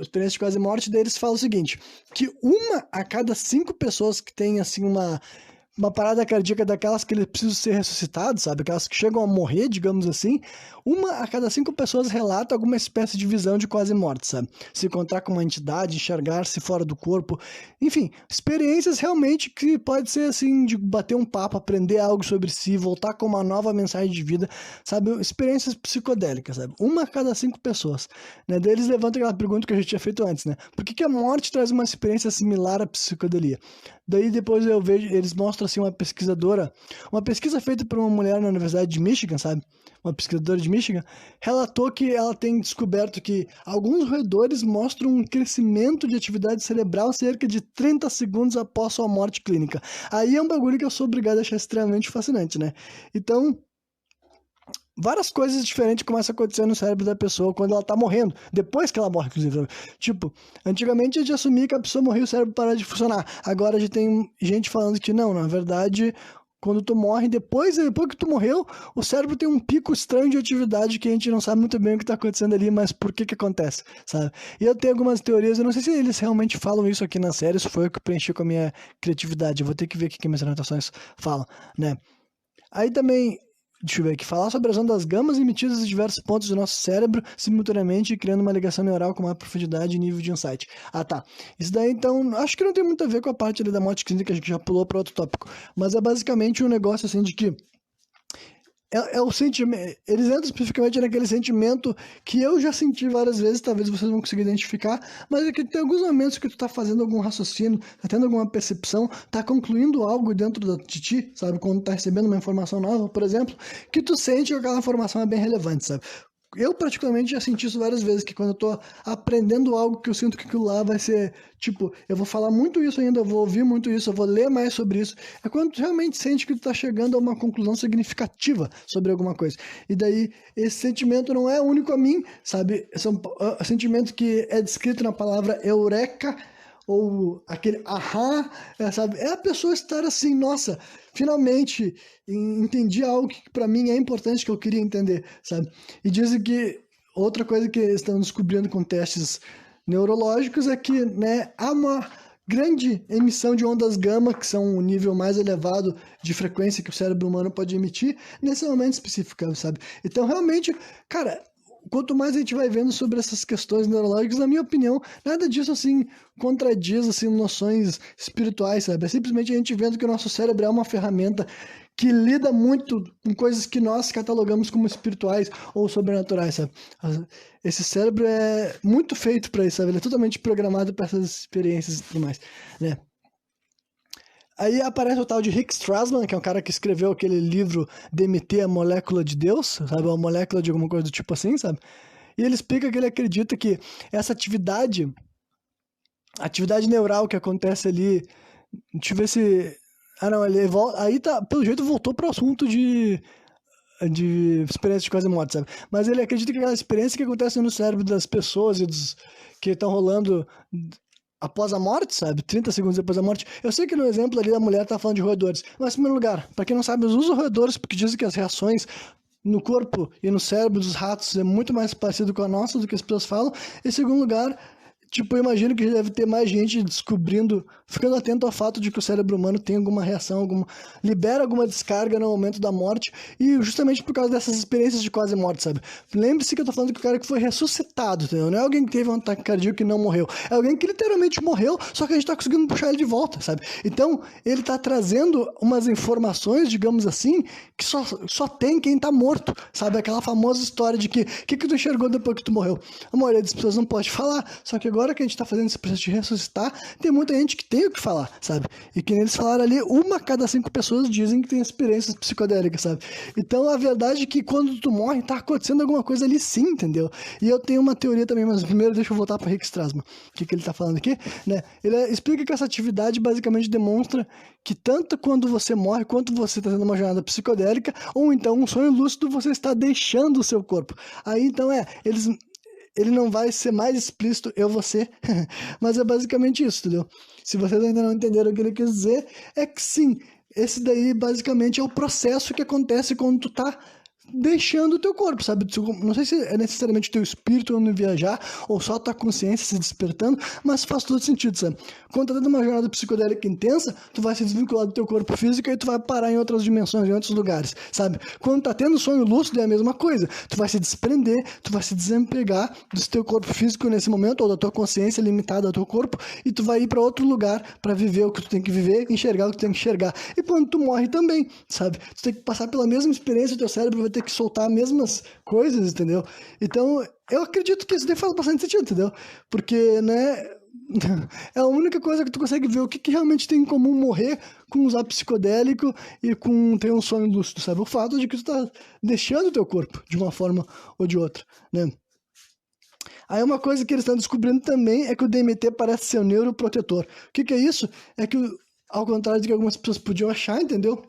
experiência de quase morte, daí eles falam o seguinte, que 1 a cada 5 pessoas que tem, assim, uma parada cardíaca daquelas que eles precisam ser ressuscitados, sabe? Aquelas que chegam a morrer, digamos assim. 1 a cada 5 pessoas relata alguma espécie de visão de quase morte, sabe? Se encontrar com uma entidade, enxergar-se fora do corpo. Enfim, experiências realmente que pode ser assim, de bater um papo, aprender algo sobre si, voltar com uma nova mensagem de vida, sabe? Experiências psicodélicas, sabe? 1 a cada 5 pessoas. Né? Daí eles levantam aquela pergunta que a gente tinha feito antes, né? Por que a morte traz uma experiência similar à psicodelia? Daí depois eu vejo, eles mostram assim uma pesquisa feita por uma mulher na Universidade de Michigan, sabe? Uma pesquisadora de Michigan, relatou que ela tem descoberto que alguns roedores mostram um crescimento de atividade cerebral cerca de 30 segundos após sua morte clínica. Aí é um bagulho que eu sou obrigado a achar extremamente fascinante, né? Então, várias coisas diferentes começam a acontecer no cérebro da pessoa quando ela tá morrendo, depois que ela morre, inclusive. Tipo, antigamente a gente assumia que a pessoa morreu e o cérebro parava de funcionar. Agora já tem gente falando que não, na verdade, quando tu morre, depois que tu morreu, o cérebro tem um pico estranho de atividade que a gente não sabe muito bem o que tá acontecendo ali, mas por que acontece, sabe? E eu tenho algumas teorias, eu não sei se eles realmente falam isso aqui na série, isso foi o que eu preenchi com a minha criatividade, eu vou ter que ver o que minhas anotações falam, né? Aí também, deixa eu ver aqui, falar sobre as ondas gamas emitidas em diversos pontos do nosso cérebro simultaneamente, criando uma ligação neural com maior profundidade e nível de insight. Ah, tá. Isso daí, então, acho que não tem muito a ver com a parte ali da morte clínica, que a gente já pulou para outro tópico. Mas é basicamente um negócio assim de que é o sentimento, eles entram especificamente naquele sentimento que eu já senti várias vezes, talvez vocês vão conseguir identificar, mas é que tem alguns momentos que tu tá fazendo algum raciocínio, tá tendo alguma percepção, tá concluindo algo dentro de ti, sabe? Quando tá recebendo uma informação nova, por exemplo, que tu sente que aquela informação é bem relevante, sabe? Eu, particularmente, já senti isso várias vezes, que quando eu tô aprendendo algo que eu sinto que aquilo lá vai ser, tipo, eu vou falar muito isso ainda, eu vou ouvir muito isso, eu vou ler mais sobre isso. É quando tu realmente sente que tu tá chegando a uma conclusão significativa sobre alguma coisa. E daí, esse sentimento não é único a mim, sabe? É um sentimento que é descrito na palavra eureka, ou aquele ahá, sabe? É a pessoa estar assim, nossa, finalmente entendi algo que para mim é importante, que eu queria entender, sabe? E dizem que outra coisa que estão descobrindo com testes neurológicos é que, né, há uma grande emissão de ondas gama, que são o nível mais elevado de frequência que o cérebro humano pode emitir nesse momento específico, sabe? Então, realmente, cara, quanto mais a gente vai vendo sobre essas questões neurológicas, na minha opinião, nada disso, assim, contradiz, assim, noções espirituais, sabe? É simplesmente a gente vendo que o nosso cérebro é uma ferramenta que lida muito com coisas que nós catalogamos como espirituais ou sobrenaturais, sabe? Esse cérebro é muito feito para isso, sabe? Ele é totalmente programado para essas experiências e tudo mais, né? Aí aparece o tal de Rick Strassman, que é um cara que escreveu aquele livro DMT, a molécula de Deus, sabe? Uma molécula de alguma coisa do tipo assim, sabe? E ele explica que ele acredita que essa atividade neural que acontece ali, deixa eu ver se... Ah, não, ele volta... Aí tá, pelo jeito voltou pro assunto de experiência de quase morte, sabe? Mas ele acredita que aquela experiência que acontece no cérebro das pessoas e dos que estão rolando após a morte, sabe? 30 segundos depois da morte. Eu sei que no exemplo ali da mulher tá falando de roedores, mas em primeiro lugar, para quem não sabe, os usam roedores porque dizem que as reações no corpo e no cérebro dos ratos é muito mais parecido com a nossa do que as pessoas falam. Em segundo lugar, tipo, eu imagino que deve ter mais gente descobrindo, ficando atento ao fato de que o cérebro humano tem alguma reação, libera alguma descarga no momento da morte, e justamente por causa dessas experiências de quase morte, sabe? Lembre-se que eu tô falando que o cara que foi ressuscitado, entendeu? Não é alguém que teve um ataque cardíaco e não morreu. É alguém que literalmente morreu, só que a gente tá conseguindo puxar ele de volta, sabe? Então, ele tá trazendo umas informações, digamos assim, que só tem quem tá morto, sabe? Aquela famosa história de que o que tu enxergou depois que tu morreu? A maioria das pessoas não pode falar, só que agora que a gente tá fazendo esse processo de ressuscitar, tem muita gente que tem o que falar, sabe? E que eles falaram ali, 1 a cada 5 pessoas dizem que tem experiências psicodélicas, sabe? Então a verdade é que quando tu morre, tá acontecendo alguma coisa ali sim, entendeu? E eu tenho uma teoria também, mas primeiro deixa eu voltar para Rick Strassman. O que ele tá falando aqui, né? Ele explica que essa atividade basicamente demonstra que tanto quando você morre, quanto você está tendo uma jornada psicodélica, ou então um sonho lúcido, você está deixando o seu corpo. Aí então ele não vai ser mais explícito, eu vou ser, mas é basicamente isso, entendeu? Se vocês ainda não entenderam o que ele quis dizer, é que sim, esse daí basicamente é o processo que acontece quando tu tá deixando o teu corpo, sabe? Não sei se é necessariamente o teu espírito indo viajar ou só a tua consciência se despertando, mas faz todo sentido, sabe? Quando tá dando uma jornada psicodélica intensa, tu vai se desvincular do teu corpo físico e tu vai parar em outras dimensões, em outros lugares, sabe? Quando tá tendo sonho lúcido é a mesma coisa. Tu vai se desprender, tu vai se desempregar do teu corpo físico nesse momento, ou da tua consciência limitada ao teu corpo, e tu vai ir para outro lugar para viver o que tu tem que viver, enxergar o que tu tem que enxergar. E quando tu morre também, sabe? Tu tem que passar pela mesma experiência, o teu cérebro vai ter que soltar as mesmas coisas, entendeu? Então, eu acredito que isso daí faz bastante sentido, entendeu? Porque, né, é a única coisa que tu consegue ver o que realmente tem em comum morrer com usar psicodélico e com ter um sonho lúcido, sabe? O fato de que tu tá deixando o teu corpo de uma forma ou de outra, né? Aí uma coisa que eles estão descobrindo também é que o DMT parece ser um neuroprotetor. O que é isso? É que, ao contrário do que algumas pessoas podiam achar, entendeu?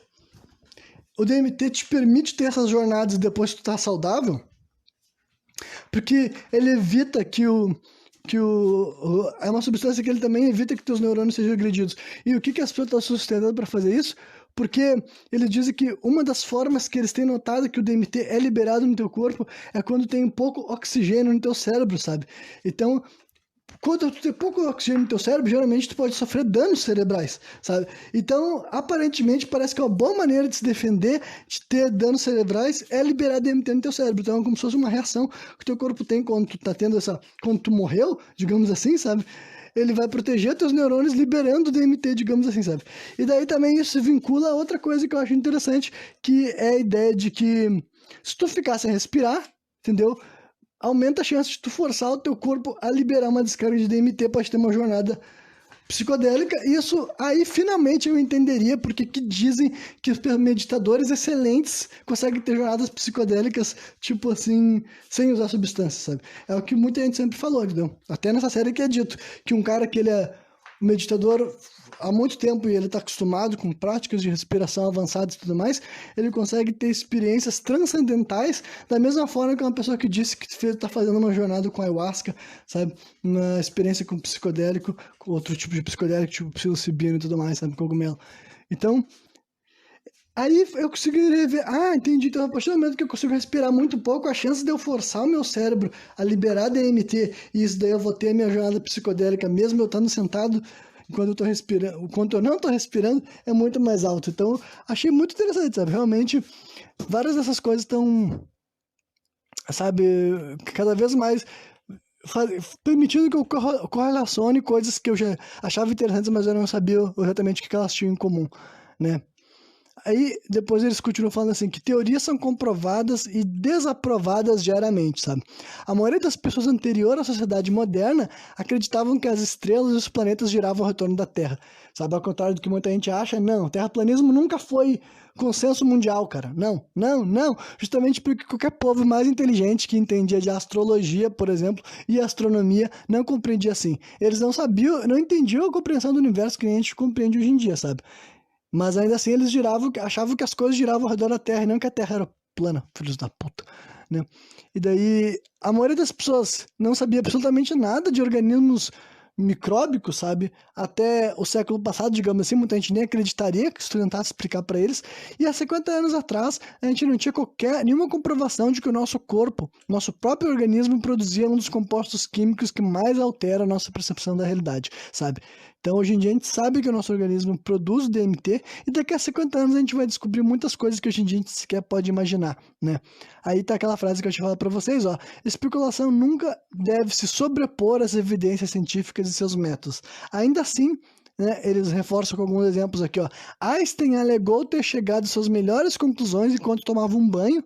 O DMT te permite ter essas jornadas depois que tu tá saudável, porque ele evita é uma substância que ele também evita que teus neurônios sejam agredidos. E o que as pessoas estão sustentando para fazer isso? Porque eles dizem que uma das formas que eles têm notado que o DMT é liberado no teu corpo é quando tem pouco oxigênio no teu cérebro, sabe? Então, quando tu tem pouco oxigênio no teu cérebro, geralmente tu pode sofrer danos cerebrais, sabe? Então, aparentemente, parece que uma boa maneira de se defender de ter danos cerebrais é liberar DMT no teu cérebro. Então, é como se fosse uma reação que o teu corpo tem quando tu tá tendo quando tu morreu, digamos assim, sabe? Ele vai proteger teus neurônios liberando DMT, digamos assim, sabe? E daí também isso se vincula a outra coisa que eu acho interessante, que é a ideia de que se tu ficar sem respirar, entendeu? Aumenta a chance de tu forçar o teu corpo a liberar uma descarga de DMT para ter uma jornada psicodélica. Isso aí finalmente eu entenderia porque que dizem que os meditadores excelentes conseguem ter jornadas psicodélicas, tipo assim, sem usar substâncias, sabe? É o que muita gente sempre falou, entendeu? Até nessa série que é dito que um cara que ele é meditador há muito tempo e ele está acostumado com práticas de respiração avançadas e tudo mais, ele consegue ter experiências transcendentais da mesma forma que uma pessoa que disse que está fazendo uma jornada com ayahuasca, sabe? Uma experiência com psicodélico, com outro tipo de psicodélico, tipo psilocibina e tudo mais, sabe? Cogumelo. Então, aí eu conseguiria ver, entendi, então a partir do momento que eu consigo respirar muito pouco, a chance de eu forçar o meu cérebro a liberar DMT, e isso daí eu vou ter a minha jornada psicodélica, mesmo eu estando sentado, enquanto eu tô respirando, enquanto eu não tô respirando, é muito mais alto. Então, achei muito interessante, sabe? Realmente, várias dessas coisas estão, sabe, cada vez mais permitindo que eu correlacione coisas que eu já achava interessantes, mas eu não sabia exatamente o que elas tinham em comum, né? Aí, depois eles continuam falando assim, que teorias são comprovadas e desaprovadas diariamente, sabe? A maioria das pessoas anterior à sociedade moderna acreditavam que as estrelas e os planetas giravam ao retorno da Terra, sabe? Ao contrário do que muita gente acha, não, o terraplanismo nunca foi consenso mundial, cara. Não, não, não. Justamente porque qualquer povo mais inteligente que entendia de astrologia, por exemplo, e astronomia, não compreendia assim. Eles não sabiam, não entendiam a compreensão do universo que a gente compreende hoje em dia, sabe? Mas ainda assim eles achavam que as coisas giravam ao redor da Terra e não que a Terra era plana, filhos da puta, né? E daí a maioria das pessoas não sabia absolutamente nada de organismos micróbicos, sabe? Até o século passado, digamos assim, muita gente nem acreditaria que se tu tentasse explicar para eles. E há 50 anos atrás, a gente não tinha nenhuma comprovação de que o nosso corpo, nosso próprio organismo, produzia um dos compostos químicos que mais altera a nossa percepção da realidade, sabe? Então, hoje em dia, a gente sabe que o nosso organismo produz DMT e daqui a 50 anos a gente vai descobrir muitas coisas que hoje em dia a gente sequer pode imaginar, né? Aí tá aquela frase que eu tinha falado para vocês, ó. Especulação nunca deve se sobrepor às evidências científicas e seus métodos. Ainda assim, né, eles reforçam com alguns exemplos aqui, ó. Einstein alegou ter chegado às suas melhores conclusões enquanto tomava um banho,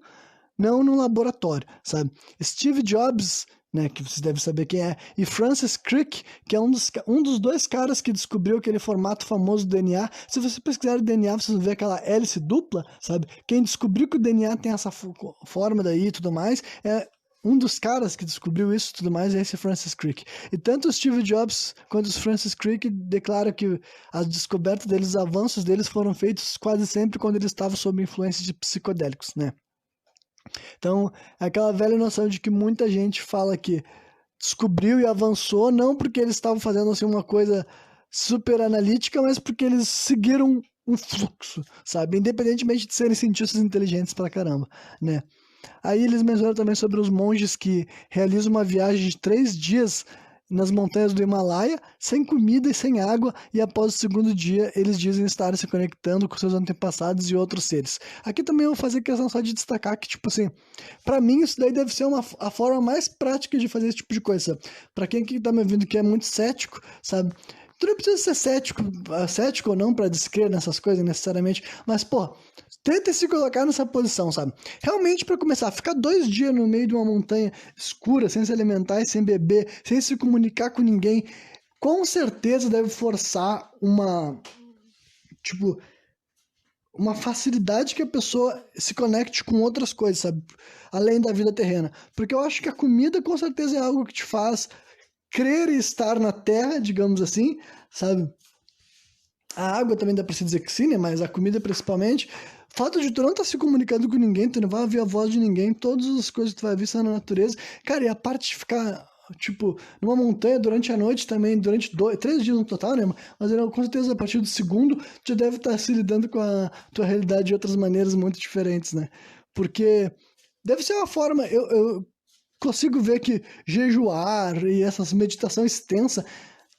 não no laboratório, sabe? Steve Jobs, né, que vocês devem saber quem é, e Francis Crick, que é um dos dois caras que descobriu aquele formato famoso do DNA. Se você pesquisar o DNA, vocês vão ver aquela hélice dupla, sabe? Quem descobriu que o DNA tem essa forma daí e tudo mais, é um dos caras que descobriu isso e tudo mais, é esse Francis Crick. E tanto o Steve Jobs quanto o Francis Crick declaram que as descobertas deles, os avanços deles foram feitos quase sempre quando eles estavam sob influência de psicodélicos, né? Então, aquela velha noção de que muita gente fala que descobriu e avançou, não porque eles estavam fazendo assim uma coisa super analítica, mas porque eles seguiram um fluxo, sabe? Independentemente de serem cientistas inteligentes pra caramba, né? Aí eles mencionam também sobre os monges que realizam uma viagem de 3 dias nas montanhas do Himalaia, sem comida e sem água, e após o segundo dia eles dizem estar se conectando com seus antepassados e outros seres. Aqui também eu vou fazer questão só de destacar que, tipo assim, pra mim isso daí deve ser a forma mais prática de fazer esse tipo de coisa. Pra quem que tá me ouvindo que é muito cético, sabe? Tu não precisa ser cético ou não pra descrer nessas coisas necessariamente, mas, pô, tenta se colocar nessa posição, sabe? Realmente, pra começar, ficar 2 dias no meio de uma montanha escura, sem se alimentar e sem beber, sem se comunicar com ninguém, com certeza deve forçar uma facilidade que a pessoa se conecte com outras coisas, sabe? Além da vida terrena. Porque eu acho que a comida, com certeza, é algo que te faz crer e estar na terra, digamos assim, sabe? A água também dá pra se dizer que sim, né? Mas a comida principalmente. O fato de tu não estar se comunicando com ninguém, tu não vai ouvir a voz de ninguém, todas as coisas que tu vai ver são na natureza. Cara, e a parte de ficar, tipo, numa montanha durante a noite também, durante 3 dias no total, né? Mas com certeza a partir do segundo, tu já deve estar se lidando com a tua realidade de outras maneiras muito diferentes, né? Porque deve ser uma forma, eu consigo ver que jejuar e essas meditação extensa,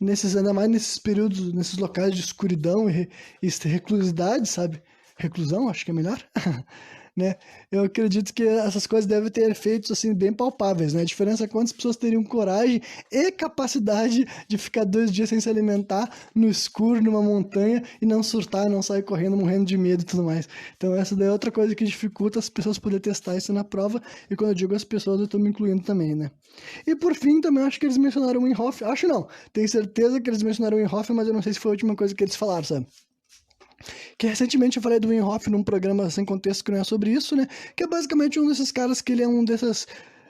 ainda mais nesses períodos, nesses locais de escuridão e reclusidade, sabe? Reclusão, acho que é melhor, né? Eu acredito que essas coisas devem ter efeitos, assim, bem palpáveis, né? A diferença é quantas pessoas teriam coragem e capacidade de ficar 2 dias sem se alimentar, no escuro, numa montanha, e não surtar, não sair correndo, morrendo de medo e tudo mais. Então essa daí é outra coisa que dificulta as pessoas poderem testar isso na prova, e quando eu digo as pessoas, eu tô me incluindo também, né? E por fim, também acho que eles mencionaram o Wim Hof, acho não, tenho certeza que eles mencionaram o Wim Hof, mas eu não sei se foi a última coisa que eles falaram, sabe? Que recentemente eu falei do Wim Hof num programa sem contexto que não é sobre isso, né? Que é basicamente um desses caras que ele é um dessas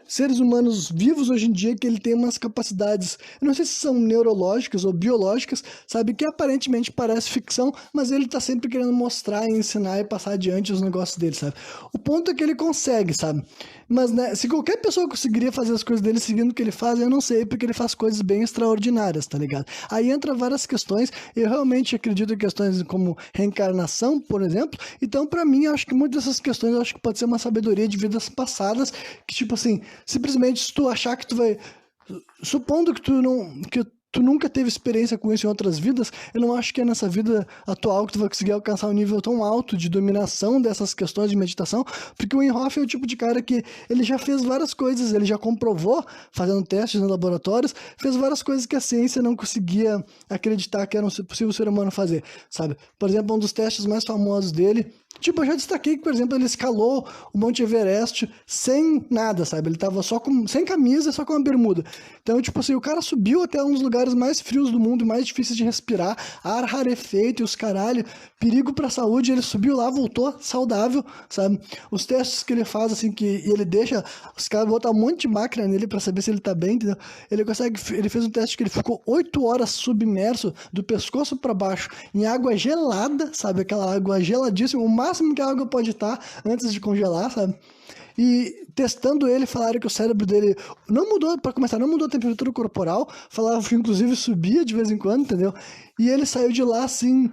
seres humanos vivos hoje em dia que ele tem umas capacidades, eu não sei se são neurológicas ou biológicas, sabe, que aparentemente parece ficção, mas ele tá sempre querendo mostrar e ensinar e passar adiante os negócios dele, sabe? O ponto é que ele consegue, sabe? Mas, né, se qualquer pessoa conseguiria fazer as coisas dele seguindo o que ele faz, eu não sei, porque ele faz coisas bem extraordinárias, tá ligado? Aí entra várias questões, eu realmente acredito em questões como reencarnação, por exemplo, então pra mim, eu acho que muitas dessas questões, eu acho que pode ser uma sabedoria de vidas passadas, que tipo assim, simplesmente se tu achar que tu vai, supondo que tu nunca teve experiência com isso em outras vidas, eu não acho que é nessa vida atual que tu vai conseguir alcançar um nível tão alto de dominação dessas questões de meditação, porque o Wim Hof é o tipo de cara que ele já fez várias coisas, ele já comprovou, fazendo testes em laboratórios, fez várias coisas que a ciência não conseguia acreditar que era possível o ser humano fazer, sabe? Por exemplo, um dos testes mais famosos dele, tipo, eu já destaquei que, por exemplo, ele escalou o Monte Everest sem nada, sabe? Ele tava sem camisa, só com uma bermuda. Então, tipo assim, o cara subiu até um dos lugares mais frios do mundo, mais difíceis de respirar, ar rarefeito e os caralho, perigo pra saúde, ele subiu lá, voltou saudável, sabe? Os testes que ele faz, assim, que ele deixa os caras botar um monte de máquina nele pra saber se ele tá bem, entendeu? Ele fez um teste que ele ficou 8 horas submerso, do pescoço pra baixo, em água gelada, sabe? Aquela água geladíssima, o máximo que a água pode estar antes de congelar, sabe? E testando ele, falaram que o cérebro dele não mudou, para começar, não mudou a temperatura corporal, falavam que inclusive subia de vez em quando, entendeu? E ele saiu de lá assim,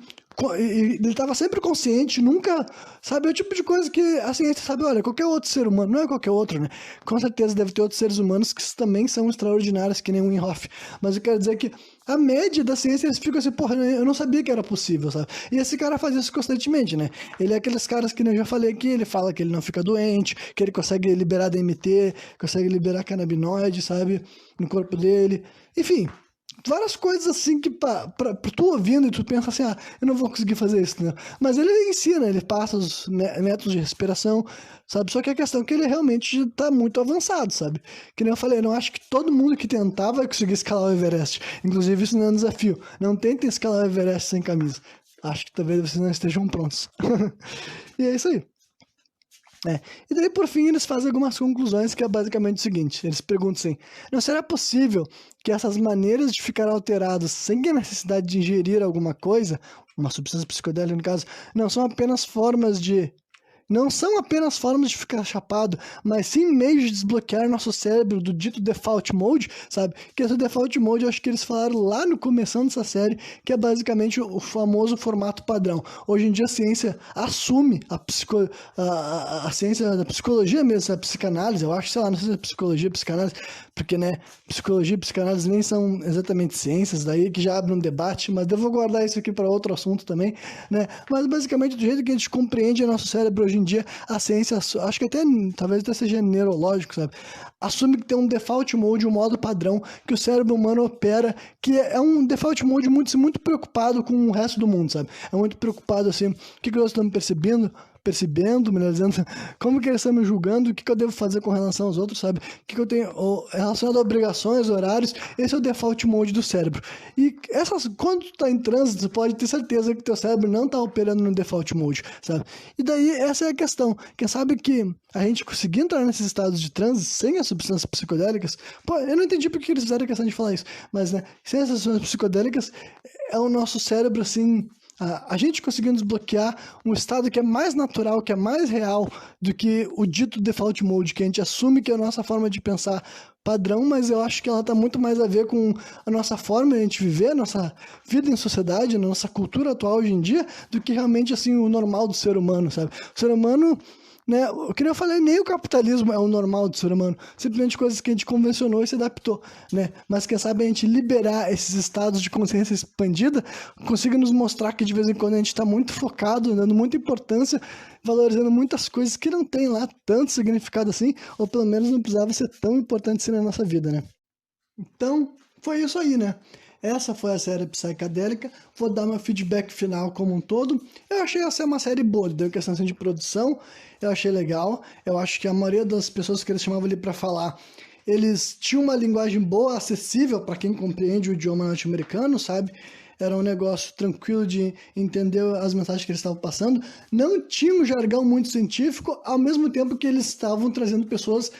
ele estava sempre consciente, nunca, sabe, é o tipo de coisa que a ciência sabe, olha, qualquer outro ser humano, não é qualquer outro, né? Com certeza deve ter outros seres humanos que também são extraordinários, que nem o Wim Hof, mas eu quero dizer que a média da ciência, eles ficam assim, porra, eu não sabia que era possível, sabe? E esse cara faz isso constantemente, né? Ele é aqueles caras que eu já falei aqui, ele fala que ele não fica doente, que ele consegue liberar DMT, consegue liberar canabinoide, sabe? No corpo dele. Enfim, várias coisas assim que pra tu ouvindo e tu pensa assim, eu não vou conseguir fazer isso, né? Mas ele ensina, ele passa os métodos de respiração, sabe? Só que a questão é que ele realmente tá muito avançado, sabe? Que nem eu falei, eu não acho que todo mundo que tentar vai conseguir escalar o Everest. Inclusive, isso não é um desafio. Não tentem escalar o Everest sem camisa. Acho que talvez vocês não estejam prontos. E é isso aí. E daí, por fim, eles fazem algumas conclusões que é basicamente o seguinte. Eles perguntam assim, não será possível que essas maneiras de ficar alterados sem a necessidade de ingerir alguma coisa, uma substância psicodélica no caso, não são apenas formas de ficar chapado, mas sim meios de desbloquear nosso cérebro do dito default mode, sabe? Que esse default mode eu acho que eles falaram lá no começo dessa série, que é basicamente o famoso formato padrão. Hoje em dia a ciência assume a ciência da psicologia mesmo, a psicanálise, eu acho, sei lá, não sei se é psicologia, psicanálise, porque, né, psicologia e psicanálise nem são exatamente ciências, daí que já abre um debate, mas eu vou guardar isso aqui para outro assunto também, né? Mas basicamente do jeito que a gente compreende o nosso cérebro hoje em dia, a ciência, acho que talvez até seja neurológico, sabe? Assume que tem um default mode, um modo padrão que o cérebro humano opera, que é um default mode muito preocupado com o resto do mundo, sabe? É muito preocupado assim, o que nós estamos percebendo, melhor dizendo, como que eles estão me julgando, o que eu devo fazer com relação aos outros, sabe? O que eu tenho relacionado a obrigações, horários, esse é o default mode do cérebro. E quando tu tá em trânsito, tu pode ter certeza que teu cérebro não tá operando no default mode, sabe? E daí, essa é a questão. Quem sabe que a gente conseguir entrar nesses estados de transe sem as substâncias psicodélicas, pô, eu não entendi porque eles fizeram a questão de falar isso, mas, né, sem essas substâncias psicodélicas, é o nosso cérebro, assim, a gente conseguindo desbloquear um estado que é mais natural, que é mais real do que o dito default mode, que a gente assume que é a nossa forma de pensar padrão, mas eu acho que ela está muito mais a ver com a nossa forma de a gente viver, a nossa vida em sociedade, a nossa cultura atual hoje em dia, do que realmente assim o normal do ser humano, sabe? O ser humano, né, o que eu falei, nem o capitalismo é o normal do ser humano, simplesmente coisas que a gente convencionou e se adaptou, né? Mas quem sabe a gente liberar esses estados de consciência expandida consiga nos mostrar que de vez em quando a gente está muito focado, dando muita importância, valorizando muitas coisas que não tem lá tanto significado assim, ou pelo menos não precisava ser tão importante assim na nossa vida, né? Então, foi isso aí, né? Essa foi a série Psicadélica. Vou dar meu feedback final como um todo. Eu achei essa uma série boa, deu questão assim, de produção, eu achei legal. Eu acho que a maioria das pessoas que eles chamavam ali para falar, eles tinham uma linguagem boa, acessível para quem compreende o idioma norte-americano, sabe? Era um negócio tranquilo de entender as mensagens que eles estavam passando. Não tinha um jargão muito científico, ao mesmo tempo que eles estavam trazendo pessoas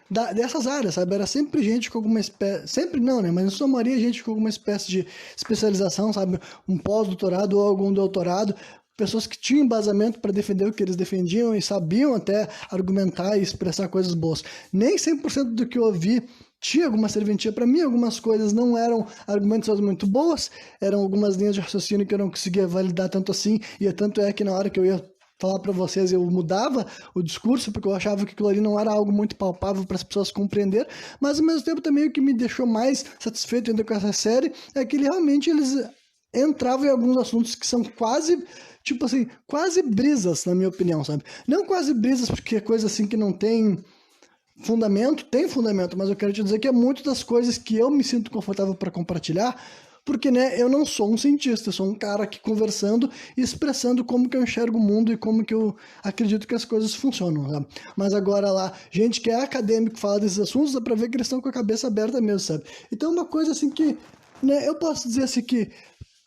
dessas áreas, sabe? Era sempre gente com alguma espécie, sempre não, né? Mas em sua maioria gente com alguma espécie de especialização, sabe? Um pós-doutorado ou algum doutorado, pessoas que tinham embasamento para defender o que eles defendiam e sabiam até argumentar e expressar coisas boas. Nem 100% do que eu ouvi tinha alguma serventia para mim, algumas coisas não eram argumentações muito boas, eram algumas linhas de raciocínio que eu não conseguia validar tanto assim, e tanto é que na hora que eu ia falar para vocês, eu mudava o discurso, porque eu achava que aquilo ali não era algo muito palpável para as pessoas compreender, mas ao mesmo tempo também o que me deixou mais satisfeito ainda com essa série é que realmente eles entravam em alguns assuntos que são quase, tipo assim, quase brisas, na minha opinião, sabe? Não quase brisas, porque é coisa assim que não tem fundamento, tem fundamento, mas eu quero te dizer que é muito das coisas que eu me sinto confortável para compartilhar, porque, né, eu não sou um cientista, eu sou um cara aqui conversando e expressando como que eu enxergo o mundo e como que eu acredito que as coisas funcionam, sabe? Mas agora lá, gente que é acadêmico fala desses assuntos, dá pra ver que eles estão com a cabeça aberta mesmo, sabe? Então uma coisa assim que, né, eu posso dizer assim que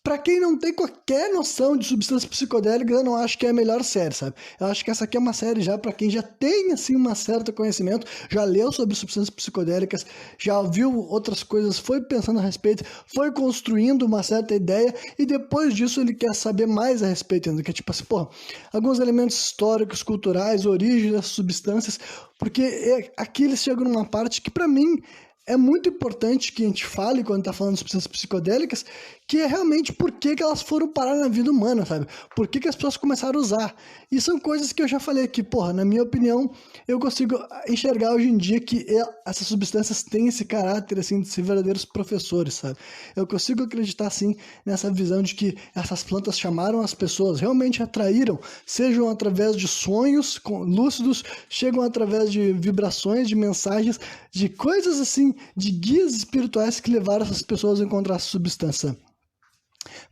pra quem não tem qualquer noção de substâncias psicodélicas, eu não acho que é a melhor série, sabe? Eu acho que essa aqui é uma série já pra quem já tem, assim, um certo conhecimento, já leu sobre substâncias psicodélicas, já viu outras coisas, foi pensando a respeito, foi construindo uma certa ideia, e depois disso ele quer saber mais a respeito ainda, que é tipo assim, pô, alguns elementos históricos, culturais, origem das substâncias, porque aqui eles chegam numa parte que pra mim é muito importante que a gente fale quando tá falando de substâncias psicodélicas, que é realmente por que que elas foram parar na vida humana, sabe? Por que que as pessoas começaram a usar. E são coisas que eu já falei aqui, porra, na minha opinião, eu consigo enxergar hoje em dia que essas substâncias têm esse caráter, assim, de ser verdadeiros professores, sabe? Eu consigo acreditar, assim, nessa visão de que essas plantas chamaram as pessoas, realmente atraíram, sejam através de sonhos lúcidos, chegam através de vibrações, de mensagens, de coisas assim, de guias espirituais que levaram essas pessoas a encontrar essa substância.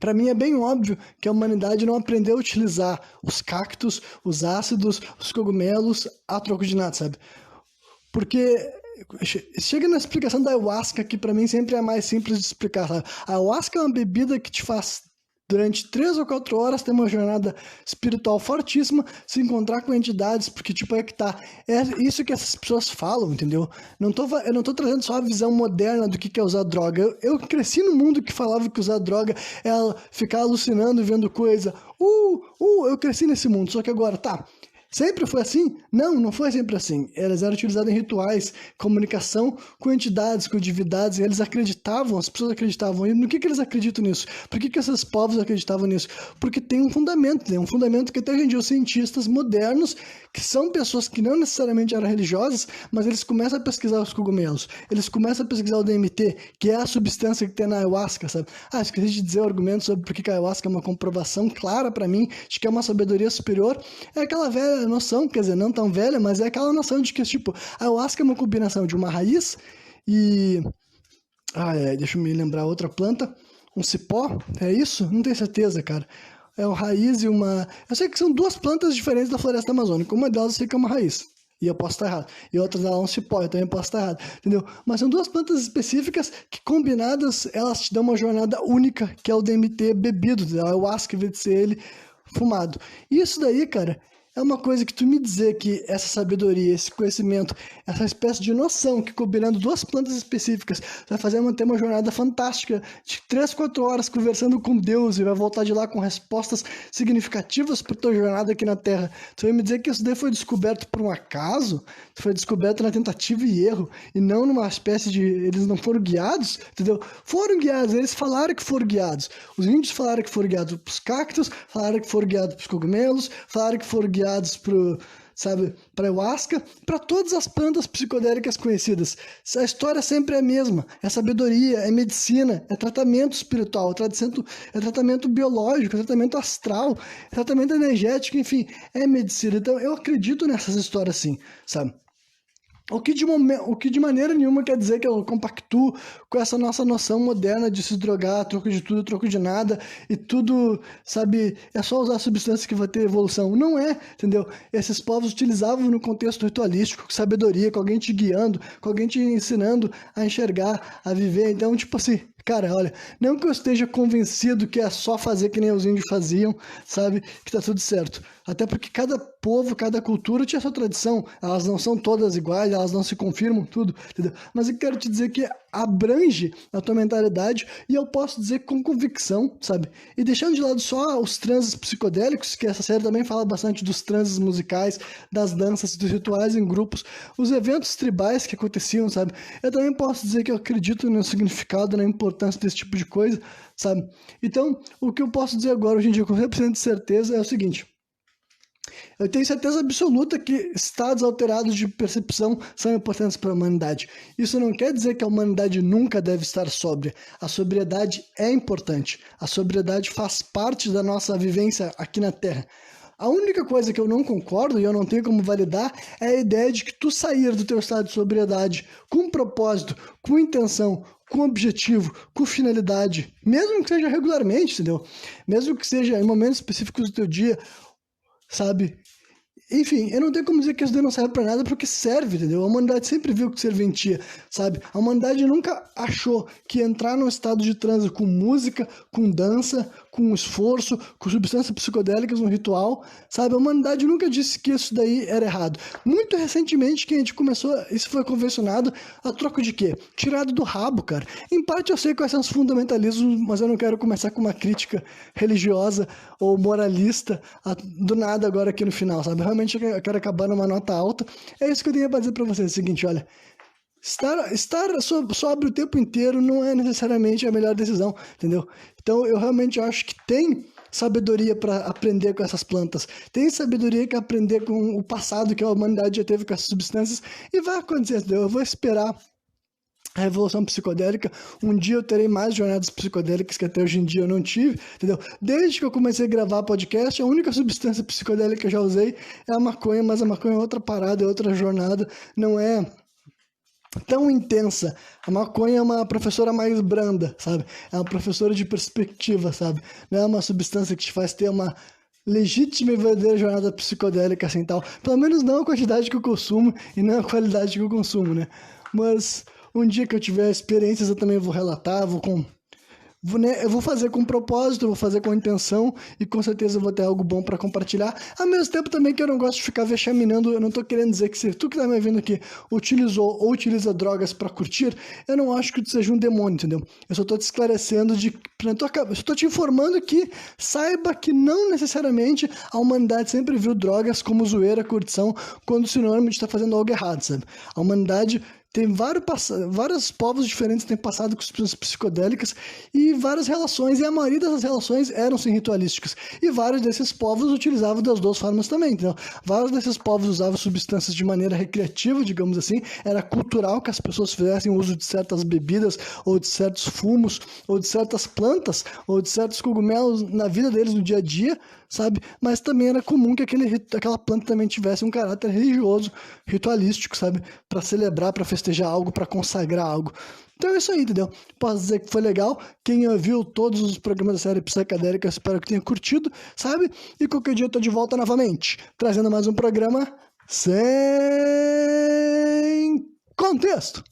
Para mim é bem óbvio que a humanidade não aprendeu a utilizar os cactos, os ácidos, os cogumelos a troco de nada, sabe? Porque chega na explicação da ayahuasca, que para mim sempre é a mais simples de explicar, sabe? A ayahuasca é uma bebida que te faz durante 3 ou 4 horas ter uma jornada espiritual fortíssima, se encontrar com entidades, porque tipo é que tá, é isso que essas pessoas falam, entendeu? Eu não tô trazendo só a visão moderna do que é usar droga, eu cresci num mundo que falava que usar droga é ficar alucinando, vendo coisa, eu cresci nesse mundo, só que agora, tá, sempre foi assim? Não, não foi sempre assim. Elas eram utilizadas em rituais, comunicação com entidades, com divindades, e eles acreditavam, as pessoas acreditavam. E no que eles acreditam nisso? Por que esses povos acreditavam nisso? Porque tem um fundamento, né? Um fundamento que até hoje em dia os cientistas modernos, que são pessoas que não necessariamente eram religiosas, mas eles começam a pesquisar os cogumelos, eles começam a pesquisar o DMT, que é a substância que tem na ayahuasca, sabe? Esqueci de dizer o argumento sobre por que a ayahuasca é uma comprovação clara para mim de que é uma sabedoria superior, é aquela velha noção, quer dizer, não tão velha, mas é aquela noção de que, tipo, a ayahuasca é uma combinação de uma raiz e... deixa eu me lembrar outra planta, um cipó, é isso? Não tenho certeza, cara. É uma raiz e uma... Eu sei que são 2 plantas diferentes da floresta amazônica, uma delas eu sei que é uma raiz, e eu posso estar errado, e outra delas é um cipó, eu também posso estar errado, entendeu? Mas são 2 plantas específicas que combinadas, elas te dão uma jornada única, que é o DMT bebido, a ayahuasca, em vez de ser ele fumado. E isso daí, cara... É uma coisa que tu me dizer que essa sabedoria, esse conhecimento, essa espécie de noção que combinando 2 plantas específicas vai fazer manter uma jornada fantástica de 3, 4 horas conversando com Deus e vai voltar de lá com respostas significativas para tua jornada aqui na Terra. Tu vai me dizer que isso daí foi descoberto por um acaso? Foi descoberto na tentativa e erro e não numa espécie de... Eles não foram guiados, entendeu? Foram guiados, eles falaram que foram guiados. Os índios falaram que foram guiados pros cactos, falaram que foram guiados pros cogumelos, falaram que foram guiados para ayahuasca, para todas as plantas psicodélicas conhecidas. A história sempre é a mesma. É sabedoria, é medicina, é tratamento espiritual, é tratamento biológico, é tratamento astral, é tratamento energético, enfim, é medicina. Então eu acredito nessas histórias sim, sabe? O que de maneira nenhuma quer dizer que eu compactuo com essa nossa noção moderna de se drogar, troco de tudo, troco de nada, e tudo, sabe, é só usar substância que vai ter evolução. Não é, entendeu? Esses povos utilizavam no contexto ritualístico, com sabedoria, com alguém te guiando, com alguém te ensinando a enxergar, a viver. Então, tipo assim, Cara, olha, não que eu esteja convencido que é só fazer que nem os índios faziam, sabe? Que tá tudo certo. Até porque cada povo, cada cultura tinha sua tradição. Elas não são todas iguais, elas não se confirmam, tudo, entendeu? Mas eu quero te dizer que abrange a tua mentalidade e eu posso dizer com convicção, sabe? E deixando de lado só os transes psicodélicos, que essa série também fala bastante dos transes musicais, das danças, dos rituais em grupos, os eventos tribais que aconteciam, sabe? Eu também posso dizer que eu acredito no significado, na importância desse tipo de coisa, sabe? Então, o que eu posso dizer agora, hoje em dia, com 100% de certeza, é o seguinte: eu tenho certeza absoluta que estados alterados de percepção são importantes para a humanidade. Isso não quer dizer que a humanidade nunca deve estar sóbria. A sobriedade é importante. A sobriedade faz parte da nossa vivência aqui na Terra. A única coisa que eu não concordo e eu não tenho como validar é a ideia de que tu sair do teu estado de sobriedade com propósito, com intenção, com objetivo, com finalidade, mesmo que seja regularmente, entendeu? Mesmo que seja em momentos específicos do teu dia, sabe? Enfim, eu não tenho como dizer que isso daí não serve pra nada, porque serve, entendeu? A humanidade sempre viu que serventia, sabe? A humanidade nunca achou que entrar num estado de transe com música, com dança, com esforço, com substâncias psicodélicas no ritual, sabe? A humanidade nunca disse que isso daí era errado. Muito recentemente que a gente começou, isso foi convencionado a troco de quê? Tirado do rabo, cara. Em parte eu sei quais são os fundamentalismos, mas eu não quero começar com uma crítica religiosa ou moralista do nada agora aqui no final, sabe? Realmente eu quero acabar numa nota alta. É isso que eu tenho pra dizer pra vocês. É o seguinte, olha. Estar sóbrio o tempo inteiro não é necessariamente a melhor decisão, entendeu? Então eu realmente acho que tem sabedoria para aprender com essas plantas, tem sabedoria que aprender com o passado que a humanidade já teve com essas substâncias e vai acontecer, entendeu? Eu vou esperar a revolução psicodélica, um dia eu terei mais jornadas psicodélicas que até hoje em dia eu não tive, entendeu? Desde que eu comecei a gravar podcast, a única substância psicodélica que eu já usei é a maconha, mas a maconha é outra parada, é outra jornada, não é tão intensa. A maconha é uma professora mais branda, sabe? É uma professora de perspectiva, sabe? Não é uma substância que te faz ter uma legítima e verdadeira jornada psicodélica assim tal. Pelo menos não a quantidade que eu consumo e não a qualidade que eu consumo, né? Mas um dia que eu tiver experiências eu também vou relatar, eu vou fazer com propósito, eu vou fazer com intenção e com certeza eu vou ter algo bom para compartilhar. Ao mesmo tempo também que eu não gosto de ficar vexaminando, eu não tô querendo dizer que se tu que tá me vendo aqui utilizou ou utiliza drogas para curtir, eu não acho que tu seja um demônio, entendeu? Eu só tô te esclarecendo eu só tô te informando que saiba que não necessariamente a humanidade sempre viu drogas como zoeira, curtição, quando sinônimo de estar fazendo algo errado, sabe? A humanidade tem vários povos diferentes que têm passado com substâncias psicodélicas e várias relações, e a maioria dessas relações eram sim ritualísticas. E vários desses povos utilizavam das duas formas também, entendeu? Vários desses povos usavam substâncias de maneira recreativa, digamos assim, era cultural que as pessoas fizessem uso de certas bebidas, ou de certos fumos, ou de certas plantas, ou de certos cogumelos na vida deles no dia a dia, sabe? Mas também era comum que aquela planta também tivesse um caráter religioso, ritualístico, sabe? Para celebrar, para festejar algo, para consagrar algo. Então é isso aí, entendeu? Posso dizer que foi legal. Quem ouviu todos os programas da série Psicadélica, espero que tenha curtido, sabe? E qualquer dia eu tô de volta novamente, trazendo mais um programa sem contexto.